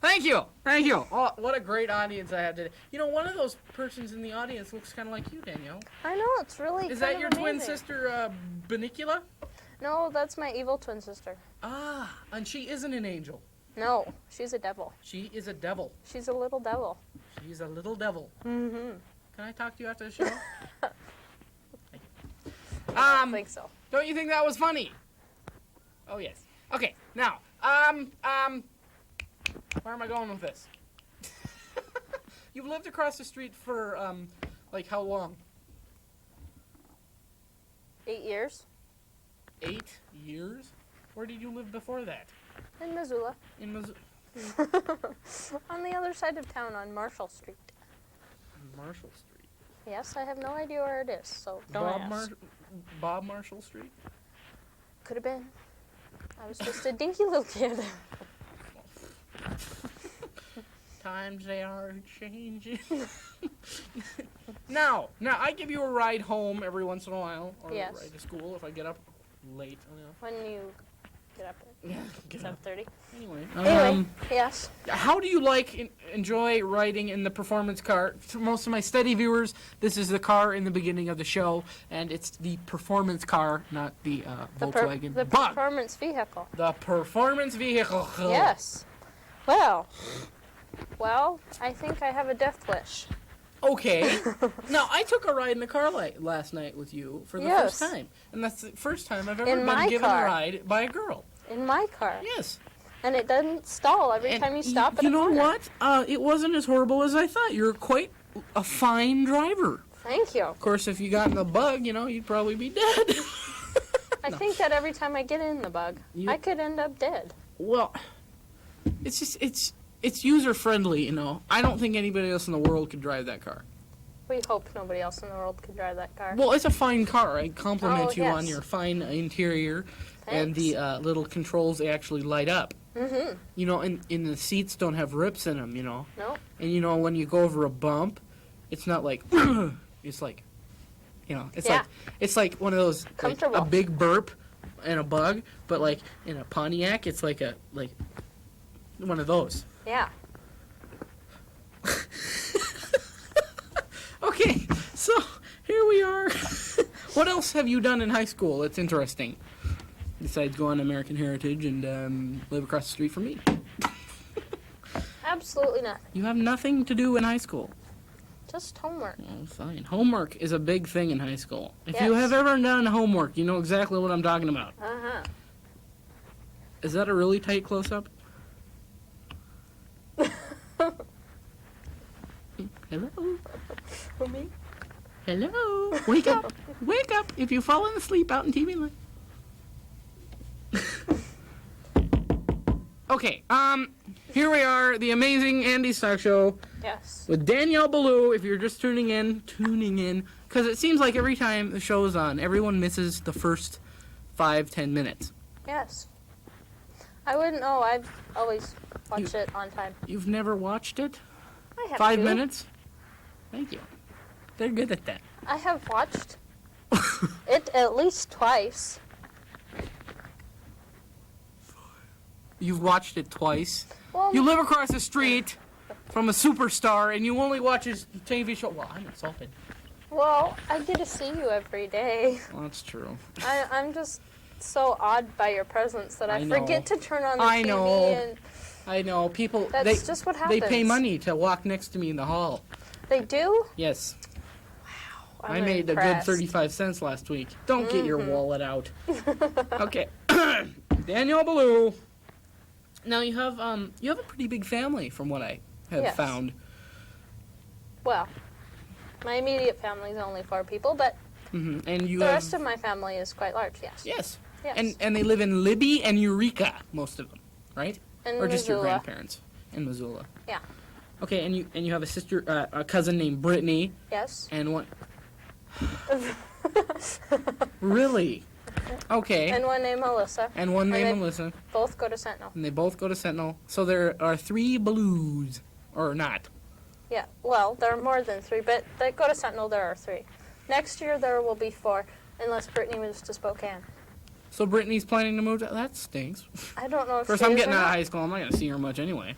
[SPEAKER 1] Thank you. Thank you. Oh, what a great audience I have today. You know, one of those persons in the audience looks kind of like you, Danielle.
[SPEAKER 7] I know, it's really
[SPEAKER 1] Is
[SPEAKER 7] kind
[SPEAKER 1] that your
[SPEAKER 7] of
[SPEAKER 1] twin
[SPEAKER 7] amazing.
[SPEAKER 1] sister, Benicula?
[SPEAKER 7] No, that's my evil twin sister.
[SPEAKER 1] Ah, and she isn't an angel.
[SPEAKER 7] No, she's a devil.
[SPEAKER 1] She is a devil.
[SPEAKER 7] She's a little devil.
[SPEAKER 1] She's a little devil.
[SPEAKER 7] Mm-hmm.
[SPEAKER 1] Can I talk to you after the show?
[SPEAKER 7] I don't think so.
[SPEAKER 1] Don't you think that was funny? Oh, yes. Okay, now, where am I going with this? You've lived across the street for, like, how long?
[SPEAKER 7] 8 years.
[SPEAKER 1] 8 years? Where did you live before that?
[SPEAKER 7] In Missoula.
[SPEAKER 1] In Missoula.
[SPEAKER 7] On the other side of town on Marshall Street.
[SPEAKER 1] Marshall Street.
[SPEAKER 7] Yes, I have no idea where it is, so don't ask.
[SPEAKER 1] Bob Marshall Street?
[SPEAKER 7] Could have been. I was just a dinky little kid.
[SPEAKER 1] Times they are changing. Now, I give you a ride home every once in a while, or
[SPEAKER 7] Yes.
[SPEAKER 1] a ride to school if I get up late.
[SPEAKER 7] When you get up at 7:30.
[SPEAKER 1] Anyway,
[SPEAKER 7] Yes.
[SPEAKER 1] how do you enjoy riding in the performance car? For most of my steady viewers, this is the car in the beginning of the show, and it's the performance car, not the Volkswagen.
[SPEAKER 7] The
[SPEAKER 1] But
[SPEAKER 7] performance vehicle.
[SPEAKER 1] the performance vehicle.
[SPEAKER 7] Yes. Well, I think I have a death wish.
[SPEAKER 1] Okay. Now, I took a ride in the car last night with you for the
[SPEAKER 7] Yes.
[SPEAKER 1] first time. And that's the first time I've ever
[SPEAKER 7] In
[SPEAKER 1] been
[SPEAKER 7] my
[SPEAKER 1] given
[SPEAKER 7] car.
[SPEAKER 1] a ride by a girl.
[SPEAKER 7] In my car.
[SPEAKER 1] Yes.
[SPEAKER 7] And it doesn't stall every time you stop at
[SPEAKER 1] You
[SPEAKER 7] a
[SPEAKER 1] know
[SPEAKER 7] corner.
[SPEAKER 1] what? It wasn't as horrible as I thought. You're quite a fine driver.
[SPEAKER 7] Thank you.
[SPEAKER 1] Of course, if you got in the bug, you'd probably be dead.
[SPEAKER 7] I think that every time I get in the bug, I could end up dead.
[SPEAKER 1] Well, it's user friendly, I don't think anybody else in the world could drive that car.
[SPEAKER 7] We hope nobody else in the world could drive that car.
[SPEAKER 1] Well, it's a fine car. I compliment you on
[SPEAKER 7] yes.
[SPEAKER 1] your fine interior and the little controls. They actually light up.
[SPEAKER 7] Mm-hmm.
[SPEAKER 1] And the seats don't have rips in them.
[SPEAKER 7] No.
[SPEAKER 1] And when you go over a bump, it's not like it's like, it's like one of those like
[SPEAKER 7] Comfortable.
[SPEAKER 1] a big burp and a bug, but like in a Pontiac, it's like one of those.
[SPEAKER 7] Yeah.
[SPEAKER 1] Okay, so here we are. What else have you done in high school that's interesting? Besides go on American Heritage and live across the street from me.
[SPEAKER 7] Absolutely nothing.
[SPEAKER 1] You have nothing to do in high school.
[SPEAKER 7] Just homework.
[SPEAKER 1] Oh, fine. Homework is a big thing in high school. If
[SPEAKER 7] Yes.
[SPEAKER 1] you have ever done homework, you know exactly what I'm talking about.
[SPEAKER 7] Uh-huh.
[SPEAKER 1] Is that a really tight close-up? Hello?
[SPEAKER 7] For me?
[SPEAKER 1] Hello? Wake up! Wake up! If you've fallen asleep out in TV land. Okay, here we are, the amazing Andy's Talk Show.
[SPEAKER 7] Yes.
[SPEAKER 1] With Danielle Ballou, if you're just tuning in, because it seems like every time the show is on, everyone misses the first 5-10 minutes.
[SPEAKER 7] Yes. I wouldn't know. I've always watched it on time.
[SPEAKER 1] You've never watched it?
[SPEAKER 7] I have
[SPEAKER 1] 5
[SPEAKER 7] to.
[SPEAKER 1] minutes? Thank you. They're good at that.
[SPEAKER 7] I have watched it at least twice.
[SPEAKER 1] You've watched it twice.
[SPEAKER 7] Well,
[SPEAKER 1] You live across the street from a superstar, and you only watch his TV show. Well, I'm insulted.
[SPEAKER 7] Well, I get to see you every day.
[SPEAKER 1] Well, that's true.
[SPEAKER 7] I'm just so awed by your presence that I
[SPEAKER 1] I know.
[SPEAKER 7] forget to turn on the
[SPEAKER 1] I
[SPEAKER 7] TV.
[SPEAKER 1] know.
[SPEAKER 7] And
[SPEAKER 1] I know. People,
[SPEAKER 7] that's just what happens.
[SPEAKER 1] they pay money to walk next to me in the hall.
[SPEAKER 7] They do?
[SPEAKER 1] Yes.
[SPEAKER 7] I'm
[SPEAKER 1] I made
[SPEAKER 7] impressed.
[SPEAKER 1] a good 35 cents last week. Don't get your wallet out. Okay. Danielle Ballou. Now you have a pretty big family from what I have
[SPEAKER 7] Yes.
[SPEAKER 1] found.
[SPEAKER 7] Well, my immediate family is only 4 people, but
[SPEAKER 1] And you
[SPEAKER 7] the
[SPEAKER 1] have
[SPEAKER 7] rest of my family is quite large, yes.
[SPEAKER 1] yes.
[SPEAKER 7] Yes.
[SPEAKER 1] And they live in Libby and Eureka, most of them, right?
[SPEAKER 7] And
[SPEAKER 1] Or just your
[SPEAKER 7] Missoula.
[SPEAKER 1] grandparents in Missoula.
[SPEAKER 7] Yeah.
[SPEAKER 1] Okay, and you have a sister, a cousin named Brittany,
[SPEAKER 7] Yes.
[SPEAKER 1] and one. Really? Okay.
[SPEAKER 7] And one named Melissa.
[SPEAKER 1] And one named
[SPEAKER 7] they
[SPEAKER 1] Melissa.
[SPEAKER 7] Both go to Sentinel.
[SPEAKER 1] And they both go to Sentinel. So there are 3 Balloos, or not.
[SPEAKER 7] Yeah, well, there are more than 3, but they go to Sentinel, there are 3. Next year there will be 4, unless Brittany moves to Spokane.
[SPEAKER 1] So Brittany's planning to move to... That stinks.
[SPEAKER 7] I don't know if
[SPEAKER 1] Of course,
[SPEAKER 7] she
[SPEAKER 1] I'm
[SPEAKER 7] is
[SPEAKER 1] getting
[SPEAKER 7] or
[SPEAKER 1] out of
[SPEAKER 7] not.
[SPEAKER 1] high school. I'm not going to see her much anyway.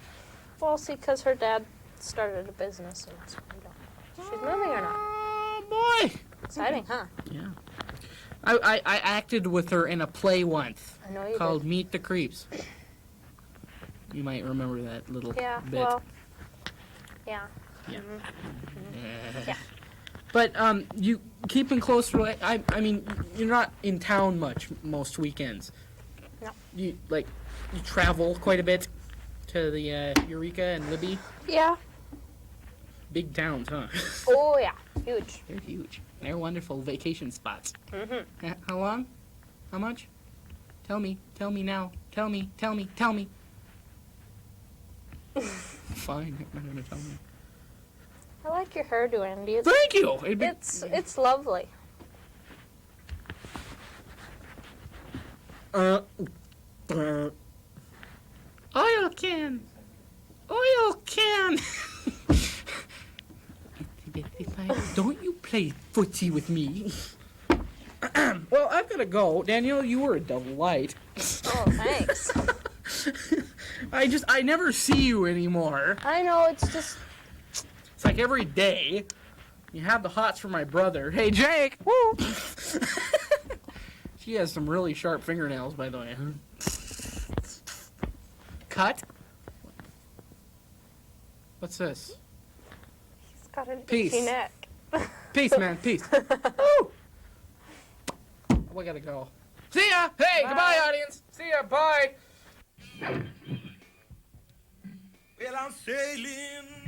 [SPEAKER 7] Well, see, because her dad started a business, and so we don't know if she's moving or not.
[SPEAKER 1] Oh, boy!
[SPEAKER 7] Exciting, huh?
[SPEAKER 1] Yeah. I acted with her in a play once
[SPEAKER 7] I know you
[SPEAKER 1] called
[SPEAKER 7] did.
[SPEAKER 1] Meet the Creeps. You might remember that little
[SPEAKER 7] Yeah,
[SPEAKER 1] bit.
[SPEAKER 7] well, yeah.
[SPEAKER 1] Yeah.
[SPEAKER 7] Yeah.
[SPEAKER 1] But you keeping close I mean, you're not in town much most weekends.
[SPEAKER 7] No.
[SPEAKER 1] You travel quite a bit to the Eureka and Libby.
[SPEAKER 7] Yeah.
[SPEAKER 1] Big towns, huh?
[SPEAKER 7] Oh, yeah. Huge.
[SPEAKER 1] They're huge. They're wonderful vacation spots.
[SPEAKER 7] Mm-hmm.
[SPEAKER 1] How long? How much? Tell me now. Tell me. Fine, you're not gonna tell me.
[SPEAKER 7] I like your hairdo, Andy.
[SPEAKER 1] Thank you.
[SPEAKER 7] It's lovely.
[SPEAKER 1] Oil can. Don't you play footsie with me. Well, I've got to go. Danielle, you were a delight.
[SPEAKER 7] Oh, thanks.
[SPEAKER 1] I never see you anymore.
[SPEAKER 7] I know, it's just...
[SPEAKER 1] It's like every day, you have the hots for my brother. Hey, Jake! Woo! She has some really sharp fingernails, by the way. Cut? What's this?
[SPEAKER 7] He's got an
[SPEAKER 1] Peace.
[SPEAKER 7] itchy neck.
[SPEAKER 1] Peace, man. Peace. Woo! We gotta go. See ya! Hey,
[SPEAKER 7] Bye.
[SPEAKER 1] Goodbye, audience! See ya, bye!
[SPEAKER 12] Well, I'm sailing